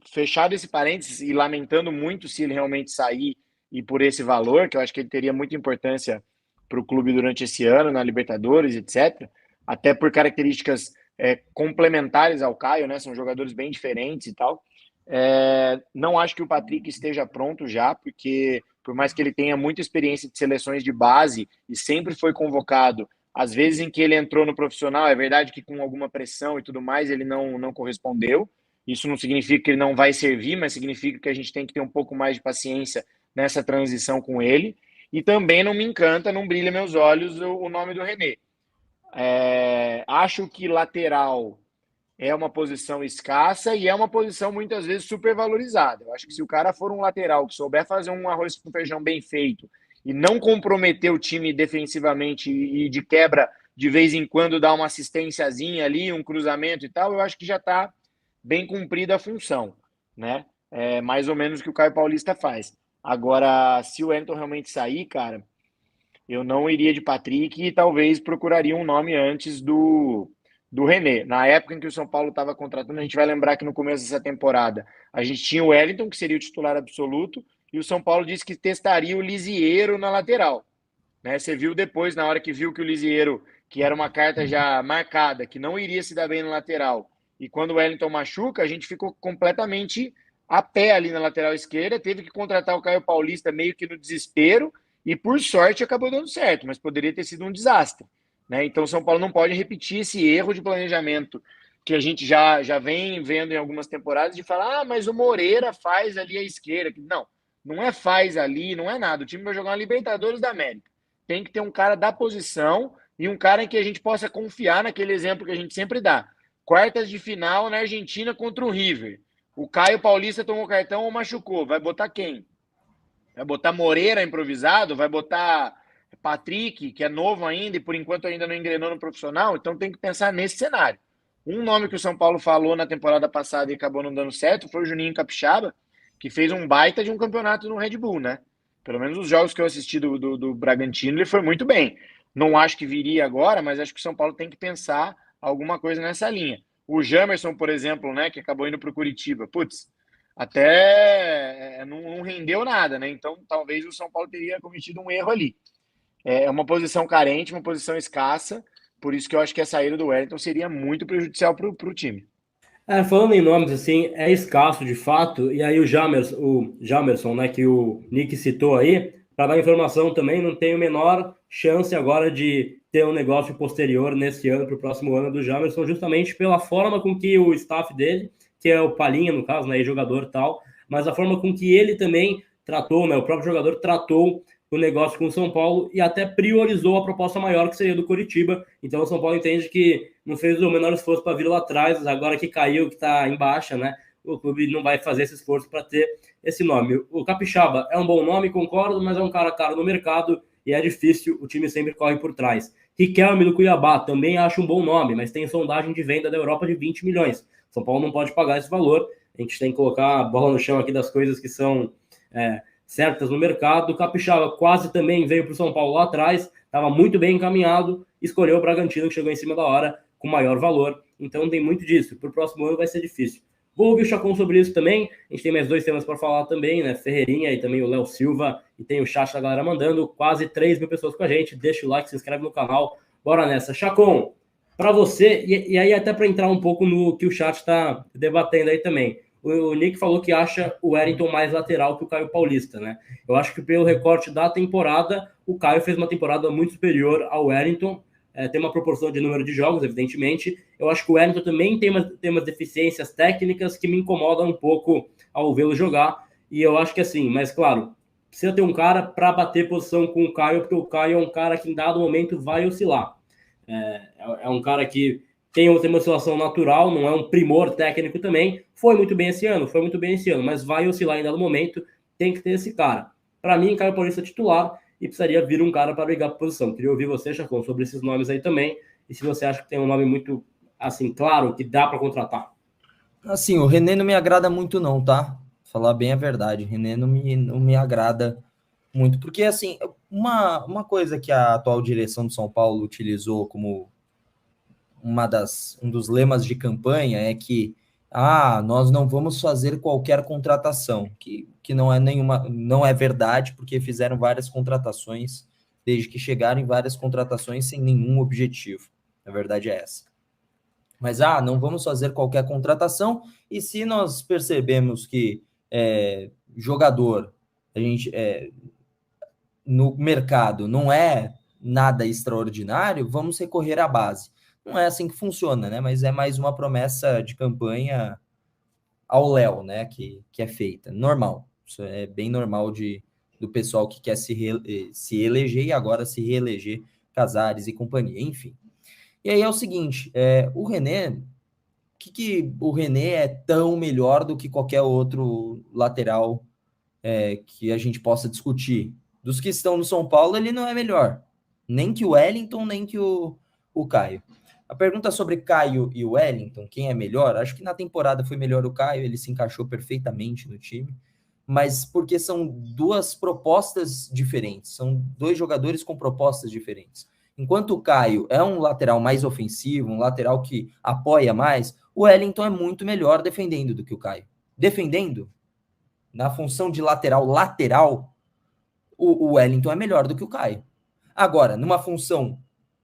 S2: Fechado esse parênteses e lamentando muito se ele realmente sair e por esse valor, que eu acho que ele teria muita importância para o clube durante esse ano, na Libertadores, etc., até por características complementares ao Caio, né? São jogadores bem diferentes e tal. Não acho que o Patrick esteja pronto já, porque por mais que ele tenha muita experiência de seleções de base e sempre foi convocado, às vezes em que ele entrou no profissional, é verdade que com alguma pressão e tudo mais, ele não correspondeu. Isso não significa que ele não vai servir, mas significa que a gente tem que ter um pouco mais de paciência nessa transição com ele. E também não me encanta, não brilha meus olhos o nome do René. Acho que lateral é uma posição escassa e é uma posição muitas vezes supervalorizada. Eu acho que se o cara for um lateral que souber fazer um arroz com feijão bem feito e não comprometer o time defensivamente e de quebra, de vez em quando dar uma assistênciazinha ali, um cruzamento e tal, eu acho que já está bem cumprida a função, né? É mais ou menos o que o Caio Paulista faz. Agora, se o Wellington realmente sair, cara, eu não iria de Patrick e talvez procuraria um nome antes do René. Na época em que o São Paulo estava contratando, a gente vai lembrar que no começo dessa temporada a gente tinha o Wellington, que seria o titular absoluto, e o São Paulo disse que testaria o Lisiero na lateral. Né? Você viu depois, na hora que viu que o Lisiero, que era uma carta já marcada, que não iria se dar bem no lateral, e quando o Wellington machuca, a gente ficou completamente a pé ali na lateral esquerda, teve que contratar o Caio Paulista meio que no desespero, e por sorte acabou dando certo, mas poderia ter sido um desastre. Né? Então o São Paulo não pode repetir esse erro de planejamento que a gente já vem vendo em algumas temporadas, de falar, mas o Moreira faz ali a esquerda. Não, não é faz ali, não é nada. O time vai jogar uma Libertadores da América. Tem que ter um cara da posição e um cara em que a gente possa confiar naquele exemplo que a gente sempre dá. Quartas de final na Argentina contra o River. O Caio Paulista tomou cartão ou machucou. Vai botar quem? Vai botar Moreira improvisado? Vai botar Patrick, que é novo ainda e por enquanto ainda não engrenou no profissional? Então tem que pensar nesse cenário. Um nome que o São Paulo falou na temporada passada e acabou não dando certo foi o Juninho Capixaba, que fez um baita de um campeonato no Red Bull, né? Pelo menos os jogos que eu assisti do Bragantino, ele foi muito bem. Não acho que viria agora, mas acho que o São Paulo tem que pensar alguma coisa nessa linha. O Jamerson, por exemplo, né, que acabou indo para o Curitiba, putz, até não rendeu nada, né? Então talvez o São Paulo teria cometido um erro ali. É uma posição carente, uma posição escassa, por isso que eu acho que a saída do Wellington seria muito prejudicial para o time.
S1: Falando em nomes, assim, é escasso de fato, e aí o Jamerson, né, que o Nick citou aí, para dar informação também, não tem a menor chance agora de ter um negócio posterior nesse ano, para o próximo ano do Jamerson, justamente pela forma com que o staff dele, que é o Palhinha, no caso, né, jogador e tal, mas a forma com que ele também tratou, né, o próprio jogador tratou o negócio com o São Paulo e até priorizou a proposta maior, que seria do Coritiba. Então o São Paulo entende que não fez o menor esforço para vir lá atrás, agora que caiu, que está em baixa, né? O clube não vai fazer esse esforço para ter esse nome. O Capixaba é um bom nome, concordo, mas é um cara caro no mercado e é difícil, o time sempre corre por trás. Riquelme do Cuiabá, também acho um bom nome, mas tem sondagem de venda da Europa de 20 milhões. São Paulo não pode pagar esse valor, a gente tem que colocar a bola no chão aqui das coisas que são certas no mercado. O Capixaba quase também veio para o São Paulo lá atrás, estava muito bem encaminhado, escolheu o Bragantino, que chegou em cima da hora, com maior valor, então tem muito disso. Para o próximo ano vai ser difícil. Vou ouvir o Chacon sobre isso também, a gente tem mais 2 temas para falar também, né? Ferreirinha e também o Léo Silva, e tem o chat da galera mandando, quase 3 mil pessoas com a gente, deixa o like, se inscreve no canal, bora nessa. Chacon, para você, e aí até para entrar um pouco no que o chat está debatendo aí também, o Nick falou que acha o Wellington mais lateral que o Caio Paulista, né? Eu acho que pelo recorte da temporada, o Caio fez uma temporada muito superior ao Wellington, tem uma proporção de número de jogos, evidentemente. Eu acho que o Wellington também tem umas deficiências técnicas que me incomodam um pouco ao vê-lo jogar, e eu acho que assim, mas claro, precisa ter um cara para bater posição com o Caio, porque o Caio é um cara que em dado momento vai oscilar. É um cara que tem uma oscilação natural, não é um primor técnico também, foi muito bem esse ano, mas vai oscilar em dado momento, tem que ter esse cara. Para mim, Caio Paulista é titular e precisaria vir um cara para brigar por posição. Queria ouvir você, Chacon, sobre esses nomes aí também, e se você acha que tem um nome muito, assim, claro, que dá para contratar.
S3: Assim, o René não me agrada muito não, tá? Falar bem a verdade, o René não me agrada muito, porque, assim, uma coisa que a atual direção do São Paulo utilizou como um dos lemas de campanha é que nós não vamos fazer qualquer contratação, que não é verdade, porque fizeram várias contratações, desde que chegaram em várias contratações sem nenhum objetivo. A verdade é essa. Mas, não vamos fazer qualquer contratação, e se nós percebemos que jogador, a gente no mercado não é nada extraordinário, vamos recorrer à base. Não é assim que funciona, né? Mas é mais uma promessa de campanha ao Léo, né? Que é feita. Normal. Isso é bem normal do pessoal que quer se eleger e agora se reeleger, Casares e companhia, enfim. E aí é o seguinte, o René, que o René é tão melhor do que qualquer outro lateral que a gente possa discutir? Dos que estão no São Paulo, ele não é melhor. Nem que o Wellington, nem que o Caio. A pergunta sobre Caio e o Wellington, quem é melhor? Acho que na temporada foi melhor o Caio, ele se encaixou perfeitamente no time. mas porque são duas propostas diferentes, são dois jogadores com propostas diferentes. Enquanto o Caio é um lateral mais ofensivo, um lateral que apoia mais, o Wellington é muito melhor defendendo do que o Caio. Defendendo, na função de lateral, o Wellington é melhor do que o Caio. Agora, numa função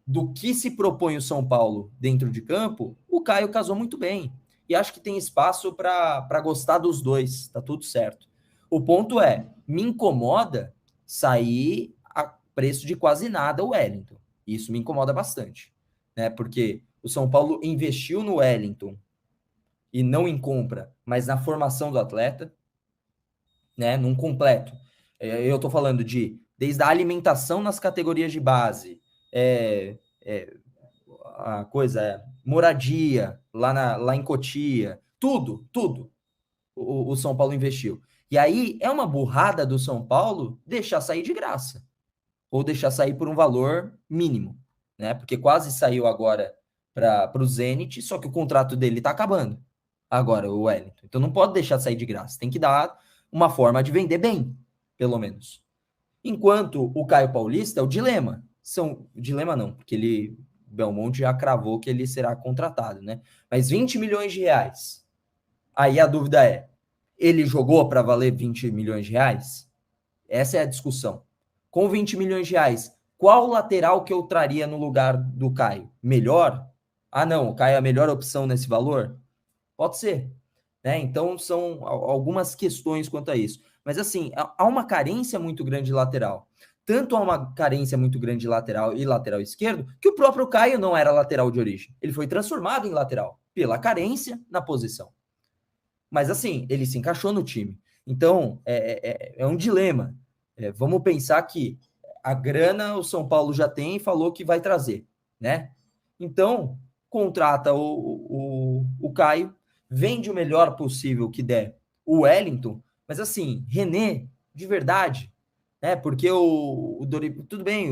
S3: do que se propõe o São Paulo dentro de campo, o Caio casou muito bem. E acho que tem espaço para gostar dos dois, tá tudo certo. O ponto é, me incomoda sair a preço de quase nada o Wellington. Isso me incomoda bastante, né? Porque o São Paulo investiu no Wellington e não em compra, mas na formação do atleta, né? Num completo. Eu tô falando desde a alimentação nas categorias de base, a coisa, moradia lá em Cotia, tudo o São Paulo investiu. E aí é uma burrada do São Paulo deixar sair de graça, ou deixar sair por um valor mínimo, né? Porque quase saiu agora para o Zenit, só que o contrato dele está acabando agora, o Wellington. Então não pode deixar sair de graça, tem que dar uma forma de vender bem, pelo menos. Enquanto o Caio Paulista é o dilema. Dilema não, porque Belmonte já cravou que ele será contratado, né? Mas 20 milhões de reais. Aí a dúvida é, ele jogou para valer 20 milhões de reais? Essa é a discussão. Com 20 milhões de reais, qual lateral que eu traria no lugar do Caio? Melhor? Ah, não, o Caio é a melhor opção nesse valor? Pode ser, né? Então, são algumas questões quanto a isso. Mas, assim, há uma carência muito grande de lateral. Tanto há uma carência muito grande de lateral e lateral esquerdo, que o próprio Caio não era lateral de origem. Ele foi transformado em lateral, pela carência na posição. Mas, assim, ele se encaixou no time. Então, é um dilema. Vamos pensar que a grana o São Paulo já tem e falou que vai trazer, né? Então, contrata o Caio, vende o melhor possível que der o Wellington, mas assim, René, de verdade, né? Porque tudo bem,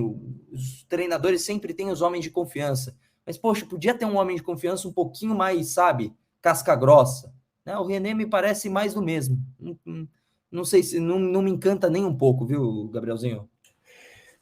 S3: os treinadores sempre têm os homens de confiança, mas, poxa, podia ter um homem de confiança um pouquinho mais, sabe, casca grossa, né? O René me parece mais do mesmo. Não sei se não me encanta nem um pouco, viu, Gabrielzinho?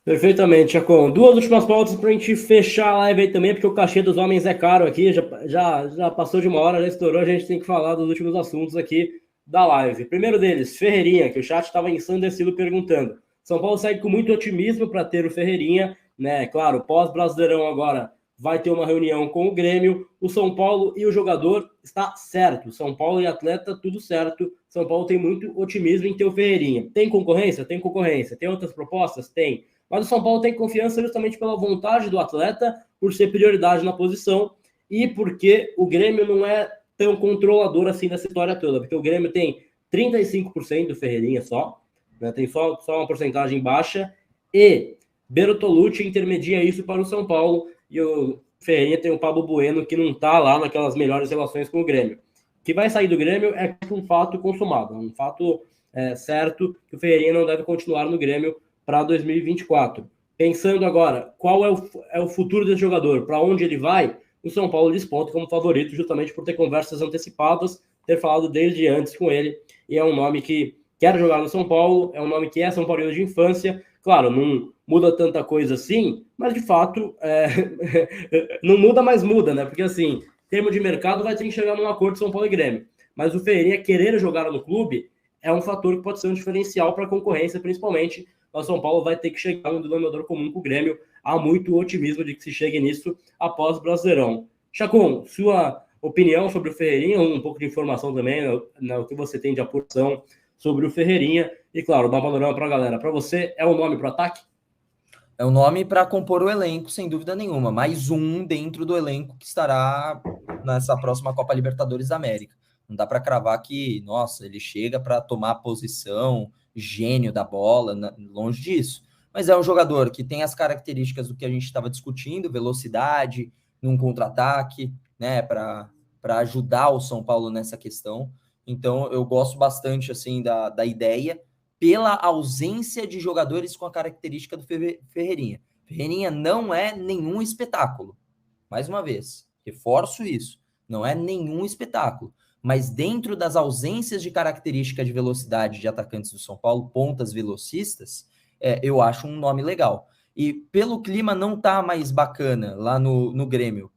S1: Perfeitamente, Chacon. Duas últimas pautas para a gente fechar a live aí também, porque o cachê dos homens é caro aqui, já passou de uma hora, já estourou, a gente tem que falar dos últimos assuntos aqui da live. Primeiro deles, Ferreirinha, que o chat estava ensandecido perguntando. São Paulo segue com muito otimismo para ter o Ferreirinha, né? Claro, pós-Brasileirão agora vai ter uma reunião com o Grêmio. O São Paulo e o jogador está certo. São Paulo e atleta, tudo certo. São Paulo tem muito otimismo em ter o Ferreirinha. Tem concorrência? Tem concorrência. Tem outras propostas? Tem. Mas o São Paulo tem confiança justamente pela vontade do atleta, por ser prioridade na posição e porque o Grêmio não é tão controlador assim dessa história toda, porque o Grêmio tem 35% do Ferreirinha só, né? Tem só uma porcentagem baixa, e Bertolucci intermedia isso para o São Paulo, e o Ferreirinha tem o Pablo Bueno, que não está lá naquelas melhores relações com o Grêmio. O que vai sair do Grêmio é um fato consumado, um fato certo, que o Ferreirinha não deve continuar no Grêmio para 2024. Pensando agora, qual é o futuro desse jogador, para onde ele vai, o São Paulo desponta como favorito, justamente por ter conversas antecipadas, ter falado desde antes com ele, e é um nome que quer jogar no São Paulo, é um nome que é São Paulino de infância. Claro, não muda tanta coisa assim, mas de fato não muda, mas muda, né? Porque assim, em termos de mercado, vai ter que chegar num acordo São Paulo e Grêmio. Mas o Ferreirinha querer jogar no clube é um fator que pode ser um diferencial para a concorrência, principalmente. O São Paulo vai ter que chegar no denominador comum com o Grêmio. Há muito otimismo de que se chegue nisso após o Brasileirão. Chacon, sua opinião sobre o Ferreirinha, um pouco de informação também, o que você tem de apuração sobre o Ferreirinha. E, claro, dá um panorama para a galera. Para você, é um nome para o ataque?
S3: É um nome para compor o elenco, sem dúvida nenhuma. Mais um dentro do elenco que estará nessa próxima Copa Libertadores da América. Não dá para cravar que, nossa, ele chega para tomar posição, gênio da bola, longe disso. Mas é um jogador que tem as características do que a gente estava discutindo, velocidade, num contra-ataque, né, para ajudar o São Paulo nessa questão. Então, eu gosto bastante, assim, da ideia, pela ausência de jogadores com a característica do Ferreirinha. Ferreirinha não é nenhum espetáculo. Mais uma vez, reforço isso. Não é nenhum espetáculo. mas dentro das ausências de característica de velocidade de atacantes do São Paulo, pontas velocistas, eu acho um nome legal. E pelo clima não tá mais bacana lá no Grêmio,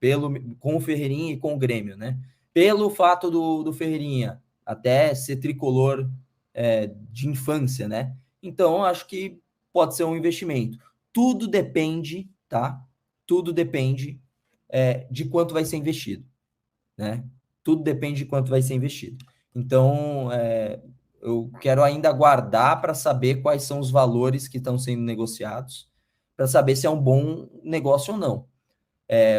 S3: com o Ferreirinha e com o Grêmio, né? Pelo fato do Ferreirinha até ser tricolor de infância, né? Então, acho que pode ser um investimento. Tudo depende, tá? Tudo depende de quanto vai ser investido, né? Tudo depende de quanto vai ser investido. Então, eu quero ainda aguardar para saber quais são os valores que estão sendo negociados, para saber se é um bom negócio ou não.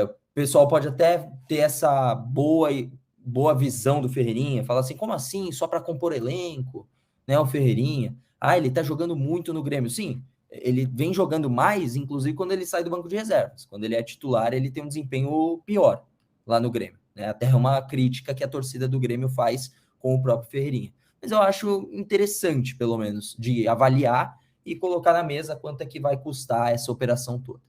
S3: O pessoal pode até ter essa boa visão do Ferreirinha, falar assim, como assim? Só para compor elenco, né? O Ferreirinha. Ele tá jogando muito no Grêmio. Sim, ele vem jogando mais, inclusive quando ele sai do banco de reservas. Quando ele é titular, ele tem um desempenho pior lá no Grêmio, né? Até é uma crítica que a torcida do Grêmio faz com o próprio Ferreirinha. Mas eu acho interessante, pelo menos, de avaliar e colocar na mesa quanto é que vai custar essa operação toda.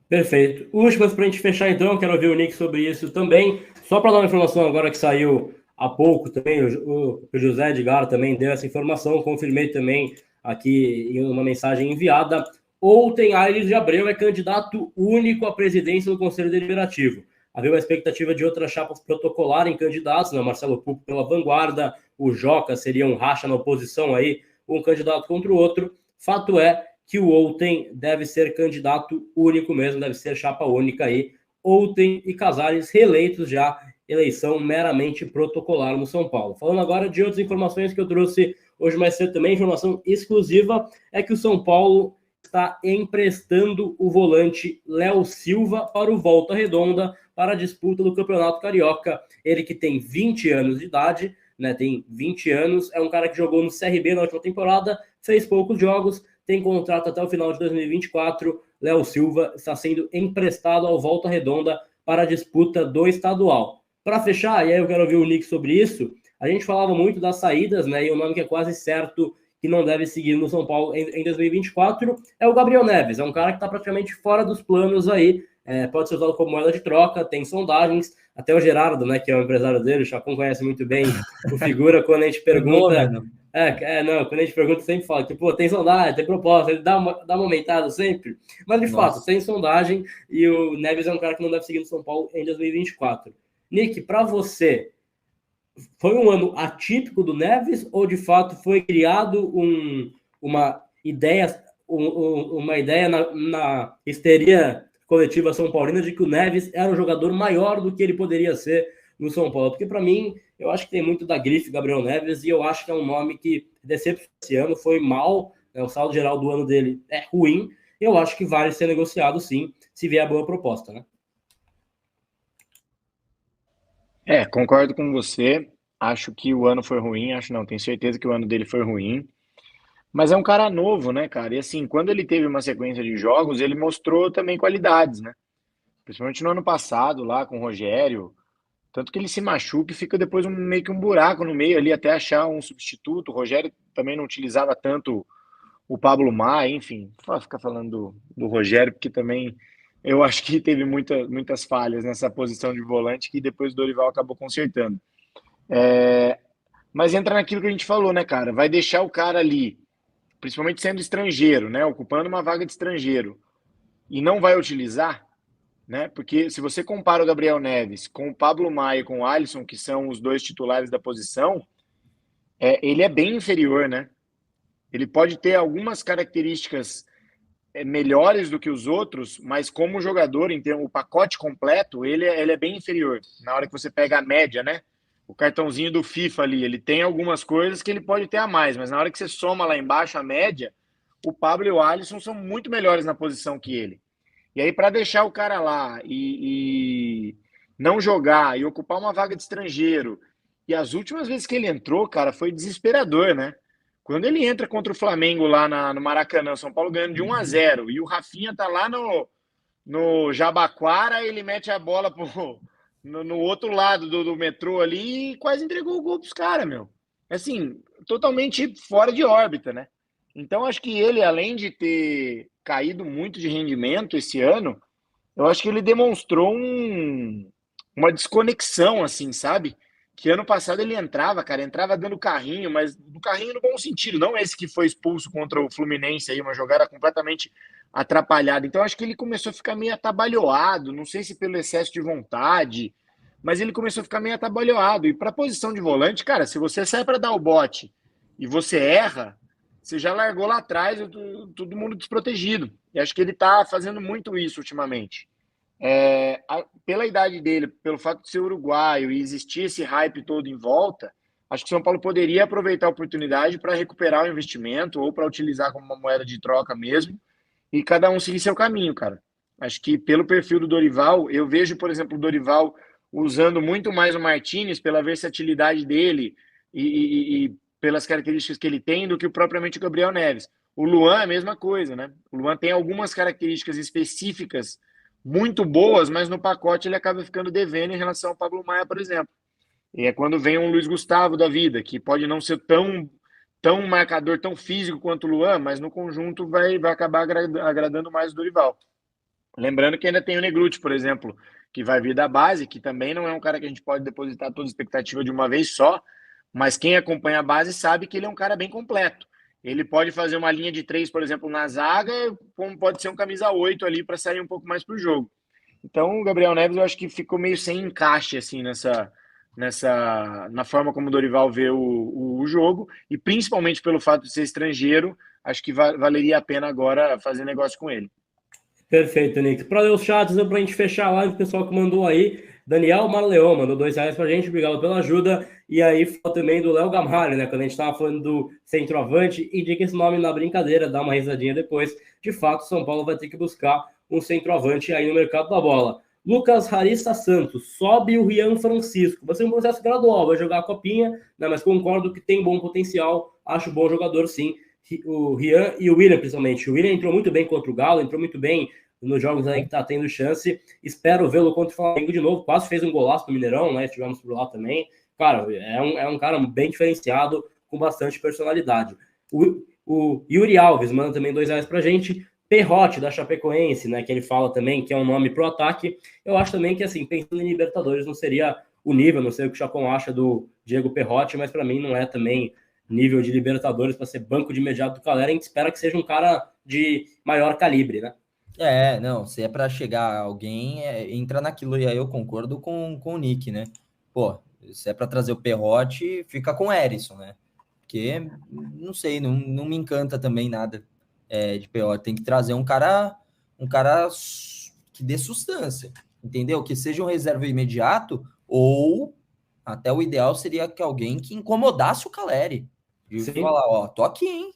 S1: Perfeito. Últimas para a gente fechar, então, quero ouvir o Nick sobre isso também. Só para dar uma informação agora que saiu há pouco também, o José Edgar também deu essa informação, confirmei também aqui em uma mensagem enviada. Ontem, Aires de Abreu é candidato único à presidência do Conselho Deliberativo. Havia uma expectativa de outras chapas protocolarem candidatos, né? Marcelo Pupo pela vanguarda, o Joca seria um racha na oposição aí, um candidato contra o outro. Fato é que o Outen deve ser candidato único mesmo, deve ser chapa única aí. Outen e Casares reeleitos já, eleição meramente protocolar no São Paulo. Falando agora de outras informações que eu trouxe hoje mais cedo também, informação exclusiva, é que o São Paulo está emprestando o volante Léo Silva para o Volta Redonda para a disputa do Campeonato Carioca. Ele que tem 20 anos de idade, né? Tem 20 anos, é um cara que jogou no CRB na última temporada, fez poucos jogos, tem contrato até o final de 2024. Léo Silva está sendo emprestado ao Volta Redonda para a disputa do estadual. Para fechar, e aí eu quero ouvir o Nick sobre isso, a gente falava muito das saídas, né? E o nome que é quase certo que não deve seguir no São Paulo em 2024 é o Gabriel Neves. É um cara que está praticamente fora dos planos aí. Pode ser usado como moeda de troca, tem sondagens. Até o Gerardo, né, que é o empresário dele, o Chacon conhece muito bem o figura quando a gente pergunta. Quando a gente pergunta, sempre fala que, tem sondagem, tem proposta, ele dá uma aumentada sempre. Mas, de fato, tem sondagem e o Neves é um cara que não deve seguir no São Paulo em 2024. Nick, para você, foi um ano atípico do Neves ou, de fato, foi criado uma ideia na histeria coletiva São Paulina de que o Neves era um jogador maior do que ele poderia ser no São Paulo? Porque, para mim, eu acho que tem muito da grife Gabriel Neves e eu acho que é um nome que decepcionou esse ano, foi mal, né? O saldo geral do ano dele é ruim. Eu acho que vale ser negociado, sim, se vier a boa proposta, né?
S2: Concordo com você. Acho que o ano foi ruim. Tenho certeza que o ano dele foi ruim. Mas é um cara novo, né, cara? E assim, quando ele teve uma sequência de jogos, ele mostrou também qualidades, né? Principalmente no ano passado, lá com o Rogério. Tanto que ele se machuca e fica depois meio que um buraco no meio ali até achar um substituto. O Rogério também não utilizava tanto o Pablo Maia, enfim. Vou ficar falando do Rogério, porque também eu acho que teve muitas falhas nessa posição de volante que depois o Dorival acabou consertando. Mas entra naquilo que a gente falou, né, cara? Vai deixar o cara ali, principalmente sendo estrangeiro, né? Ocupando uma vaga de estrangeiro, e não vai utilizar, né? Porque se você compara o Gabriel Neves com o Pablo Maia e com o Alisson, que são os dois titulares da posição, ele é bem inferior, né? Ele pode ter algumas características melhores do que os outros, mas como jogador, então, o pacote completo, ele é bem inferior. Na hora que você pega a média, né? O cartãozinho do FIFA ali, ele tem algumas coisas que ele pode ter a mais, mas na hora que você soma lá embaixo a média, o Pablo e o Alisson são muito melhores na posição que ele. E aí, para deixar o cara lá e não jogar e ocupar uma vaga de estrangeiro, e as últimas vezes que ele entrou, cara, foi desesperador, né? Quando ele entra contra o Flamengo lá no Maracanã, São Paulo ganhando de 1-0, e o Rafinha tá lá no Jabaquara, ele mete a bola no outro lado do metrô ali e quase entregou o gol pros caras, meu. Assim, totalmente fora de órbita, né? Então, acho que ele, além de ter caído muito de rendimento esse ano, eu acho que ele demonstrou uma desconexão, assim, sabe? que ano passado ele entrava dando carrinho, mas do carrinho no bom sentido, não esse que foi expulso contra o Fluminense aí, uma jogada completamente atrapalhada. Então acho que ele começou a ficar meio atabalhoado, não sei se pelo excesso de vontade, mas ele começou a ficar meio atabalhoado. E para posição de volante, cara, se você sai para dar o bote e você erra, você já largou lá atrás, todo mundo desprotegido. E acho que ele tá fazendo muito isso ultimamente. Pela idade dele, pelo fato de ser uruguaio e existir esse hype todo em volta, acho que o São Paulo poderia aproveitar a oportunidade para recuperar o investimento ou para utilizar como uma moeda de troca mesmo, e cada um seguir seu caminho, cara. Acho que pelo perfil do Dorival, eu vejo, por exemplo, o Dorival usando muito mais o Martínez pela versatilidade dele e pelas características que ele tem do que propriamente o Gabriel Neves. O Luan é a mesma coisa, né? O Luan tem algumas características específicas muito boas, mas no pacote ele acaba ficando devendo em relação ao Pablo Maia, por exemplo. E é quando vem um Luiz Gustavo da vida, que pode não ser tão marcador, tão físico quanto o Luan, mas no conjunto vai acabar agradando mais o Dorival. Lembrando que ainda tem o Negruti, por exemplo, que vai vir da base, que também não é um cara que a gente pode depositar toda a expectativa de uma vez só, mas quem acompanha a base sabe que ele é um cara bem completo. Ele pode fazer uma linha de 3, por exemplo, na zaga, como pode ser um camisa 8 ali para sair um pouco mais para o jogo. Então, o Gabriel Neves, eu acho que ficou meio sem encaixe assim na forma como o Dorival vê o jogo, e principalmente pelo fato de ser estrangeiro, acho que valeria a pena agora fazer negócio com ele.
S1: Perfeito, Nick. Para ler os chats, para a gente fechar a live, o pessoal que mandou aí, Daniel Marleão mandou R$2 para a gente, obrigado pela ajuda. E aí, fala também do Léo Gamalho, né? Quando a gente estava falando do centroavante, indica esse nome na brincadeira, dá uma risadinha depois. De fato, São Paulo vai ter que buscar um centroavante aí no mercado da bola. Lucas Harissa Santos, sobe o Rian Francisco. Vai ser um processo gradual, vai jogar a copinha, né? Mas concordo que tem bom potencial, acho bom jogador sim. O Rian e o William, principalmente. O William entrou muito bem contra o Galo, entrou muito bem nos jogos aí que tá tendo chance. Espero vê-lo contra o Flamengo de novo. Quase fez um golaço no Mineirão, né? Estivemos por lá também. Cara, é um cara bem diferenciado, com bastante personalidade. O Yuri Alves manda também R$2 pra gente. Perrote, da Chapecoense, né? Que ele fala também que é um nome pro ataque. Eu acho também que, assim, pensando em Libertadores, não seria o nível, não sei o que o Chacon acha do Diego Perrote, mas para mim não é também nível de Libertadores para ser banco de imediato do Calera. A gente espera que seja um cara de maior calibre, né?
S3: Não, se é para chegar alguém, entra naquilo, e aí eu concordo com o Nick, né? Pô, se é para trazer o Perrote, fica com o Erisson, né? Porque, não sei, não me encanta também nada de Perrote. Tem que trazer um cara que dê sustância, entendeu? Que seja um reserva imediato, ou até o ideal seria que alguém que incomodasse o Caleri. E falar, ó, tô aqui, hein?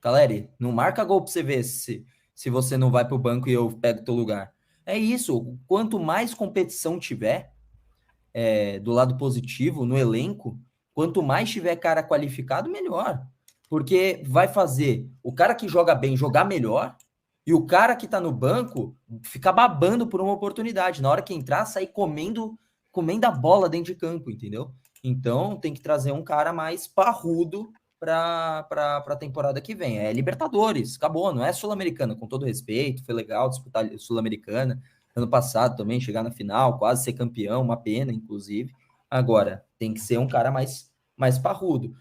S3: Caleri, não marca gol pra você ver se você não vai pro banco e eu pego teu lugar. É isso, quanto mais competição tiver do lado positivo, no elenco, quanto mais tiver cara qualificado, melhor. Porque vai fazer o cara que joga bem jogar melhor e o cara que tá no banco ficar babando por uma oportunidade. Na hora que entrar, sair comendo a bola dentro de campo, entendeu? Então, tem que trazer um cara mais parrudo para a temporada que vem. É Libertadores, acabou, não é Sul-Americana, com todo respeito, foi legal disputar Sul-Americana, ano passado também, chegar na final, quase ser campeão, uma pena, inclusive. Agora, tem que ser um cara mais parrudo.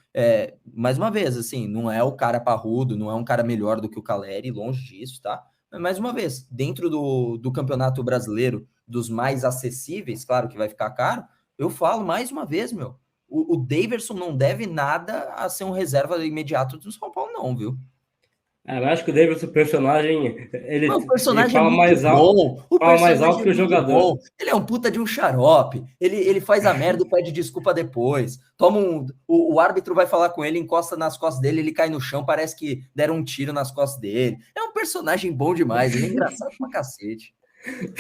S3: Mais uma vez, assim, não é o cara parrudo, não é um cara melhor do que o Caleri, longe disso, tá? Mas, mais uma vez, dentro do Campeonato Brasileiro, dos mais acessíveis, claro que vai ficar caro, eu falo mais uma vez, meu, o Daverson não deve nada a ser um reserva imediato do São Paulo, não, viu?
S1: Eu acho que o Daverson, o personagem, ele
S3: fala mais alto.
S1: Fala mais alto que o jogador.
S3: Bom. Ele é um puta de um xarope. Ele faz a merda e pede desculpa depois. O árbitro vai falar com ele, encosta nas costas dele, ele cai no chão, parece que deram um tiro nas costas dele. É um personagem bom demais, ele é engraçado pra cacete.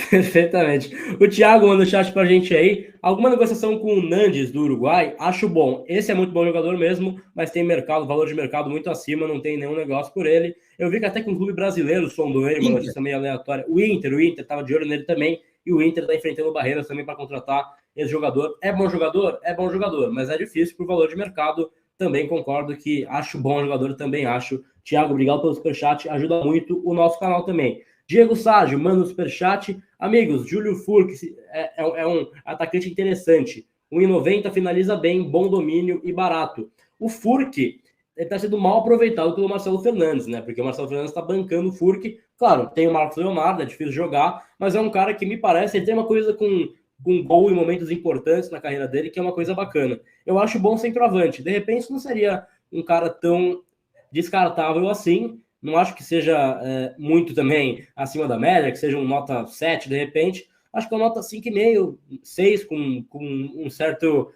S1: Perfeitamente. O Thiago manda o chat pra gente aí. Alguma negociação com o Nandes do Uruguai? Acho bom. Esse é muito bom jogador mesmo, mas tem valor de mercado muito acima, não tem nenhum negócio por ele. Eu vi que até que um clube brasileiro sondou ele, uma notícia meio aleatória. O Inter tava de olho nele também, e o Inter tá enfrentando barreiras também para contratar esse jogador. É bom jogador? É bom jogador, mas é difícil por valor de mercado. Também concordo que acho bom jogador, também acho. Thiago, obrigado pelo superchat, ajuda muito o nosso canal também. Diego Ságio, manda o superchat. Amigos, Júlio Furque é um atacante interessante. 1,90, finaliza bem, bom domínio e barato. O Furk está sendo mal aproveitado pelo Marcelo Fernandes, né? Porque o Marcelo Fernandes está bancando o Furk. Claro, tem o Marcos Leonardo, é difícil jogar, mas é um cara que me parece, ele tem uma coisa com gol em momentos importantes na carreira dele, que é uma coisa bacana. Eu acho bom centroavante. De repente, não seria um cara tão descartável assim. Não acho que seja muito também acima da média, que seja um nota 7 de repente. Acho que é uma nota 5,5, 6, com um certo...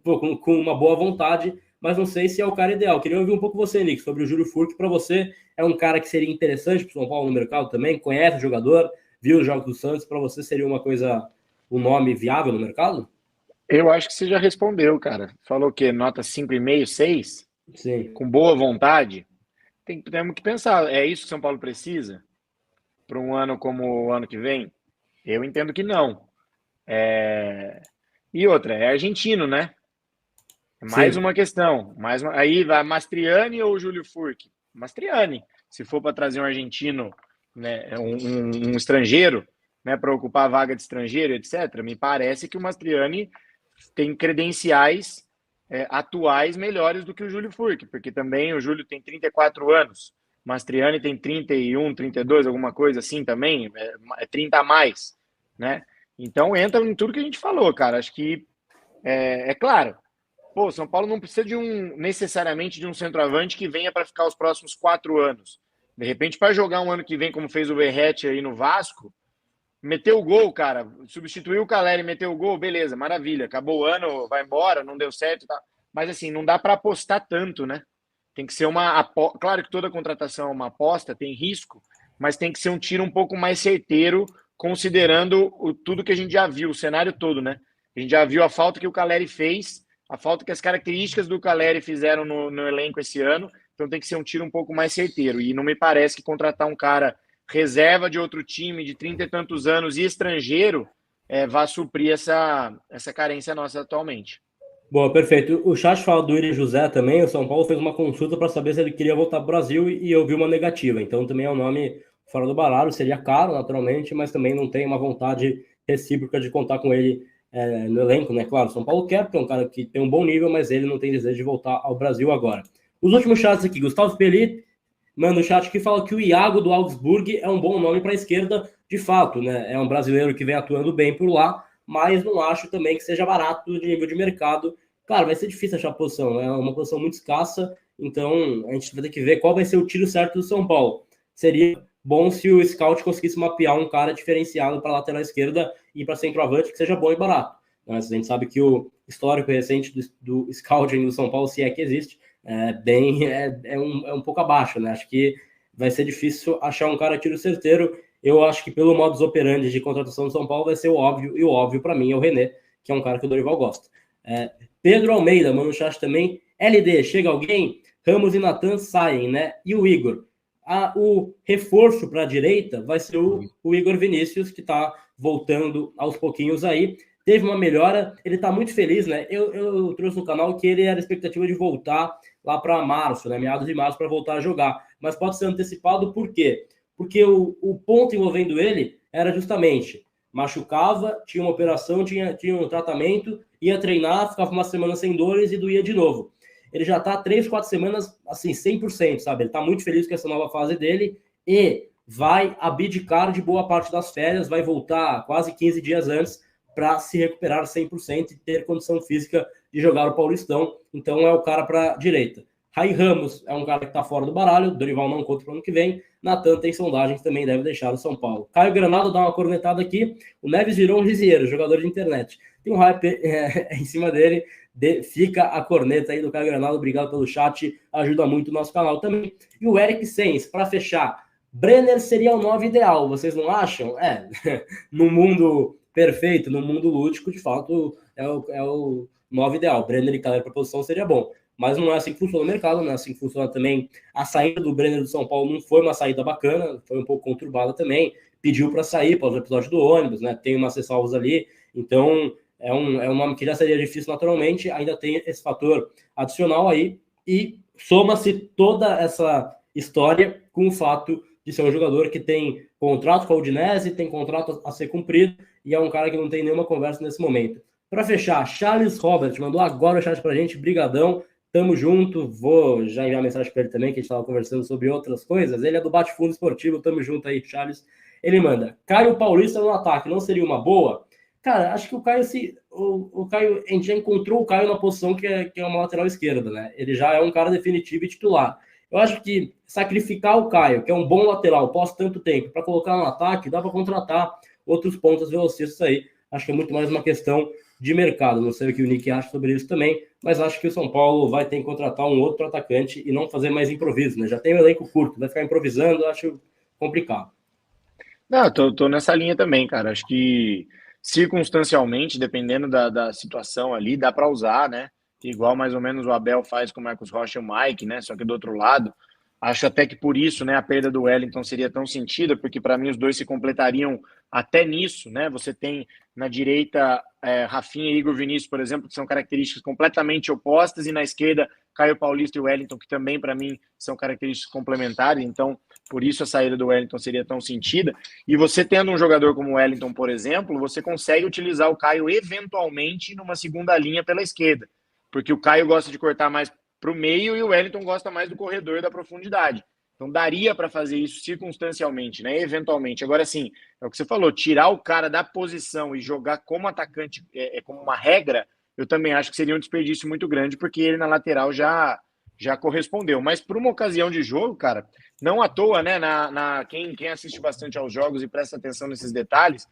S1: com uma boa vontade, mas não sei se é o cara ideal. Queria ouvir um pouco você, Nick, sobre o Júlio Furk. Para você, é um cara que seria interessante para o São Paulo no mercado também? Conhece o jogador, viu os jogos do Santos? Para você, seria um nome viável no mercado?
S2: Eu acho que você já respondeu, cara. Falou o quê? Nota 5,5, 6?
S1: Sim.
S2: Com boa vontade? Temos que pensar, é isso que São Paulo precisa? Para um ano como o ano que vem? Eu entendo que não. E outra, é argentino, né? É mais uma questão. Aí vai Mastriani ou Júlio Furk? Mastriani. Se for para trazer um argentino, né, um estrangeiro, né, para ocupar a vaga de estrangeiro, etc., me parece que o Mastriani tem credenciais atuais melhores do que o Júlio Furk, porque também o Júlio tem 34 anos, Mastriani tem 31, 32, alguma coisa assim também, 30 a mais, né? Então entra em tudo que a gente falou, cara. Acho que é claro, pô, São Paulo não precisa necessariamente de um centroavante que venha para ficar os próximos 4 anos. De repente, para jogar um ano que vem, como fez o Verratti aí no Vasco, meteu o gol, cara, substituiu o Caleri, meteu o gol, beleza, maravilha, acabou o ano, vai embora, não deu certo, tá? Mas assim, não dá para apostar tanto, né? Tem que ser claro que toda contratação é uma aposta, tem risco, mas tem que ser um tiro um pouco mais certeiro, considerando tudo que a gente já viu, o cenário todo, né? A gente já viu a falta que o Caleri fez, a falta que as características do Caleri fizeram no elenco esse ano, então tem que ser um tiro um pouco mais certeiro, e não me parece que contratar um cara reserva de outro time de 30 e tantos anos e estrangeiro vai suprir essa carência nossa atualmente.
S1: Boa, perfeito. O chat fala do Yuri José também. O São Paulo fez uma consulta para saber se ele queria voltar para o Brasil e eu vi uma negativa. Então também é um nome fora do baralho. Seria caro, naturalmente, mas também não tem uma vontade recíproca de contar com ele no elenco, né? Claro, o São Paulo quer, porque é um cara que tem um bom nível, mas ele não tem desejo de voltar ao Brasil agora. Os últimos chats aqui. Gustavo Peli manda o chat que fala que o Iago do Augsburg é um bom nome para a esquerda, de fato, né? É um brasileiro que vem atuando bem por lá, mas não acho também que seja barato de nível de mercado. Claro, vai ser difícil achar a posição, é uma posição muito escassa, então a gente vai ter que ver qual vai ser o tiro certo do São Paulo. Seria bom se o scout conseguisse mapear um cara diferenciado para a lateral esquerda e para centroavante que seja bom e barato. Mas a gente sabe que o histórico recente do scouting do São Paulo, se é que existe, é um pouco abaixo, né? Acho que vai ser difícil achar um cara tiro certeiro. Eu acho que pelo modus operandi de contratação do São Paulo vai ser o óbvio, e o óbvio para mim é o René, que é um cara que o Dorival gosta. Pedro Almeida, mano, no chat também. LD, chega alguém? Ramos e Natan saem, né? E o Igor? O reforço para a direita vai ser o Igor Vinícius, que está voltando aos pouquinhos aí. Teve uma melhora, ele está muito feliz, né? Eu trouxe no canal que ele era a expectativa de voltar lá para março, né? Meados de março, para voltar a jogar. Mas pode ser antecipado, por quê? Porque o ponto envolvendo ele era justamente machucava, tinha uma operação, tinha um tratamento, ia treinar, ficava uma semana sem dores e doía de novo. Ele já está 3, 4 semanas, assim, 100%, sabe? Ele está muito feliz com essa nova fase dele e vai abdicar de boa parte das férias, vai voltar quase 15 dias antes para se recuperar 100% e ter condição física de jogar o Paulistão. Então é o cara para a direita. Rai Ramos é um cara que está fora do baralho, o Dorival não conta para o ano que vem. Natan tem sondagens, também deve deixar o São Paulo. Caio Granado dá uma cornetada aqui. O Neves virou um Rizieiro, jogador de internet. Tem um hype em cima dele. Fica a corneta aí do Caio Granado. Obrigado pelo chat, ajuda muito o nosso canal também. E o Eric Sens, para fechar. Brenner seria o 9 ideal, vocês não acham? No mundo perfeito, no mundo lúdico, de fato, é o 9 ideal. Brenner e Caleri para posição seria bom. Mas não é assim que funciona o mercado, não é assim que funciona também. A saída do Brenner do São Paulo não foi uma saída bacana, foi um pouco conturbada também. Pediu para sair após o episódio do ônibus, né? Tem umas ressalvas ali. Então, é um nome que já seria difícil naturalmente, ainda tem esse fator adicional aí. E soma-se toda essa história com o fato de ser um jogador que tem contrato com a Udinese, tem contrato a ser cumprido, e é um cara que não tem nenhuma conversa nesse momento. Para fechar, Charles Robert mandou agora o chat pra gente, brigadão, tamo junto, vou já enviar mensagem para ele também, que a gente estava conversando sobre outras coisas, ele é do Bate-Fundo Esportivo, tamo junto aí, Charles. Ele manda, Caio Paulista no ataque, não seria uma boa? Cara, acho que o Caio, o Caio, a gente já encontrou o Caio na posição que é uma lateral esquerda, né? Ele já é um cara definitivo e titular. Eu acho que sacrificar o Caio, que é um bom lateral, pós tanto tempo, para colocar no ataque, dá para contratar outros pontas velocistas aí. Acho que é muito mais uma questão de mercado. Não sei o que o Nick acha sobre isso também, mas acho que o São Paulo vai ter que contratar um outro atacante e não fazer mais improviso, né? Já tem um elenco curto, vai ficar improvisando, acho complicado.
S2: Não, tô nessa linha também, cara. Acho que circunstancialmente, dependendo da situação ali, dá para usar, né? Igual mais ou menos o Abel faz com o Marcos Rocha e o Mike, né? Só que do outro lado, acho até que por isso, né, a perda do Wellington seria tão sentida, porque para mim os dois se completariam até nisso, né? Você tem na direita Rafinha e Igor Vinícius, por exemplo, que são características completamente opostas, e na esquerda Caio Paulista e Wellington, que também para mim são características complementares. Então, por isso a saída do Wellington seria tão sentida. E você tendo um jogador como o Wellington, por exemplo, você consegue utilizar o Caio eventualmente numa segunda linha pela esquerda, porque o Caio gosta de cortar mais para o meio e o Wellington gosta mais do corredor da profundidade. Então daria para fazer isso circunstancialmente, né? Eventualmente. Agora sim, é o que você falou, tirar o cara da posição e jogar como atacante como uma regra, eu também acho que seria um desperdício muito grande, porque ele na lateral já correspondeu. Mas para uma ocasião de jogo, cara, não à toa, né? Quem assiste bastante aos jogos e presta atenção nesses detalhes,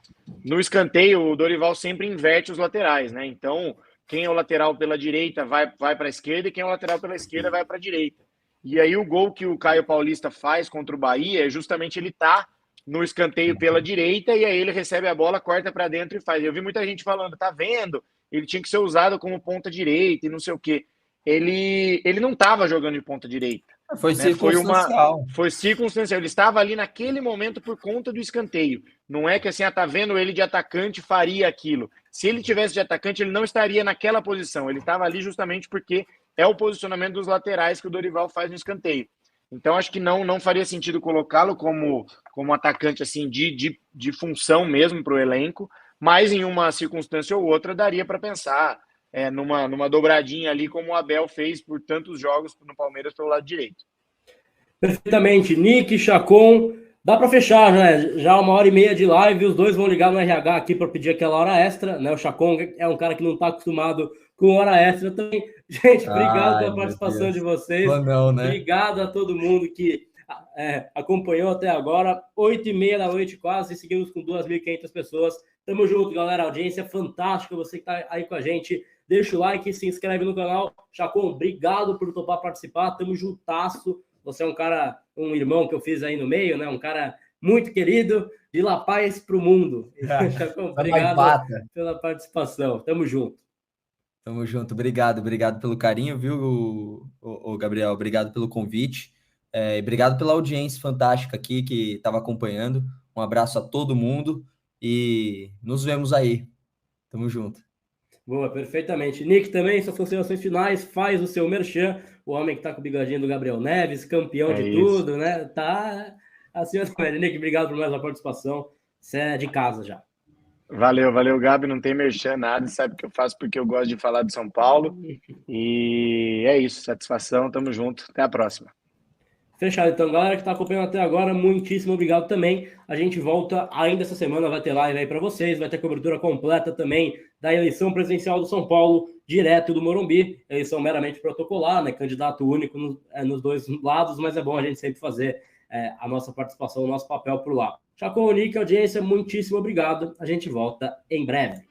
S2: no escanteio o Dorival sempre inverte os laterais, né? Então, quem é o lateral pela direita vai para a esquerda e quem é o lateral pela esquerda vai para a direita. E aí o gol que o Caio Paulista faz contra o Bahia é justamente ele tá no escanteio pela direita e aí ele recebe a bola, corta para dentro e faz. Eu vi muita gente falando, tá vendo? Ele tinha que ser usado como ponta direita e não sei o quê. Ele não estava jogando de ponta direita.
S3: Foi circunstancial.
S2: Foi circunstancial. Ele estava ali naquele momento por conta do escanteio. Não é que assim, tá vendo ele de atacante, faria aquilo. Se ele tivesse de atacante, ele não estaria naquela posição. Ele estava ali justamente porque é o posicionamento dos laterais que o Dorival faz no escanteio. Então, acho que não faria sentido colocá-lo como atacante assim de função mesmo para o elenco, mas em uma circunstância ou outra daria para pensar numa dobradinha ali, como o Abel fez por tantos jogos no Palmeiras pelo lado direito.
S1: Perfeitamente. Nick, Chacon, dá para fechar, né? Já 1h30 de live, os dois vão ligar no RH aqui para pedir aquela hora extra, né? O Chacon é um cara que não está acostumado com hora extra também. Gente, obrigado pela participação de vocês.
S3: Não, né?
S1: Obrigado a todo mundo que acompanhou até agora. 8h30 da noite quase, seguimos com 2.500 pessoas. Tamo junto, galera. Audiência fantástica. Você que tá aí com a gente, deixa o like, se inscreve no canal. Chacon, obrigado por topar participar. Tamo juntasso. Você é um cara, um irmão que eu fiz aí no meio, né? Um cara muito querido, de La Paz pro mundo. Chacon, obrigado pela participação. Tamo junto.
S3: Tamo junto. Obrigado pelo carinho, viu, o Gabriel? Obrigado pelo convite. Obrigado pela audiência fantástica aqui que estava acompanhando. Um abraço a todo mundo e nos vemos aí. Tamo junto.
S1: Boa, perfeitamente. Nick, também, suas considerações finais, faz o seu merchan. O homem que tá com o bigodinho do Gabriel Neves, campeão de tudo, né? Tá acima da média. Nick, obrigado por mais uma participação. Você é de casa já.
S2: Valeu, Gabi. Não tem merchan nada, sabe que eu faço porque eu gosto de falar de São Paulo. E é isso, satisfação, tamo junto. Até a próxima.
S1: Fechado, então, galera que está acompanhando até agora, muitíssimo obrigado também. A gente volta ainda essa semana, vai ter live aí para vocês, vai ter cobertura completa também da eleição presidencial do São Paulo, direto do Morumbi, eleição meramente protocolar, né? Candidato único nos dois lados, mas é bom a gente sempre fazer a nossa participação, o nosso papel por lá. Chacon, Nick, audiência, muitíssimo obrigado. A gente volta em breve.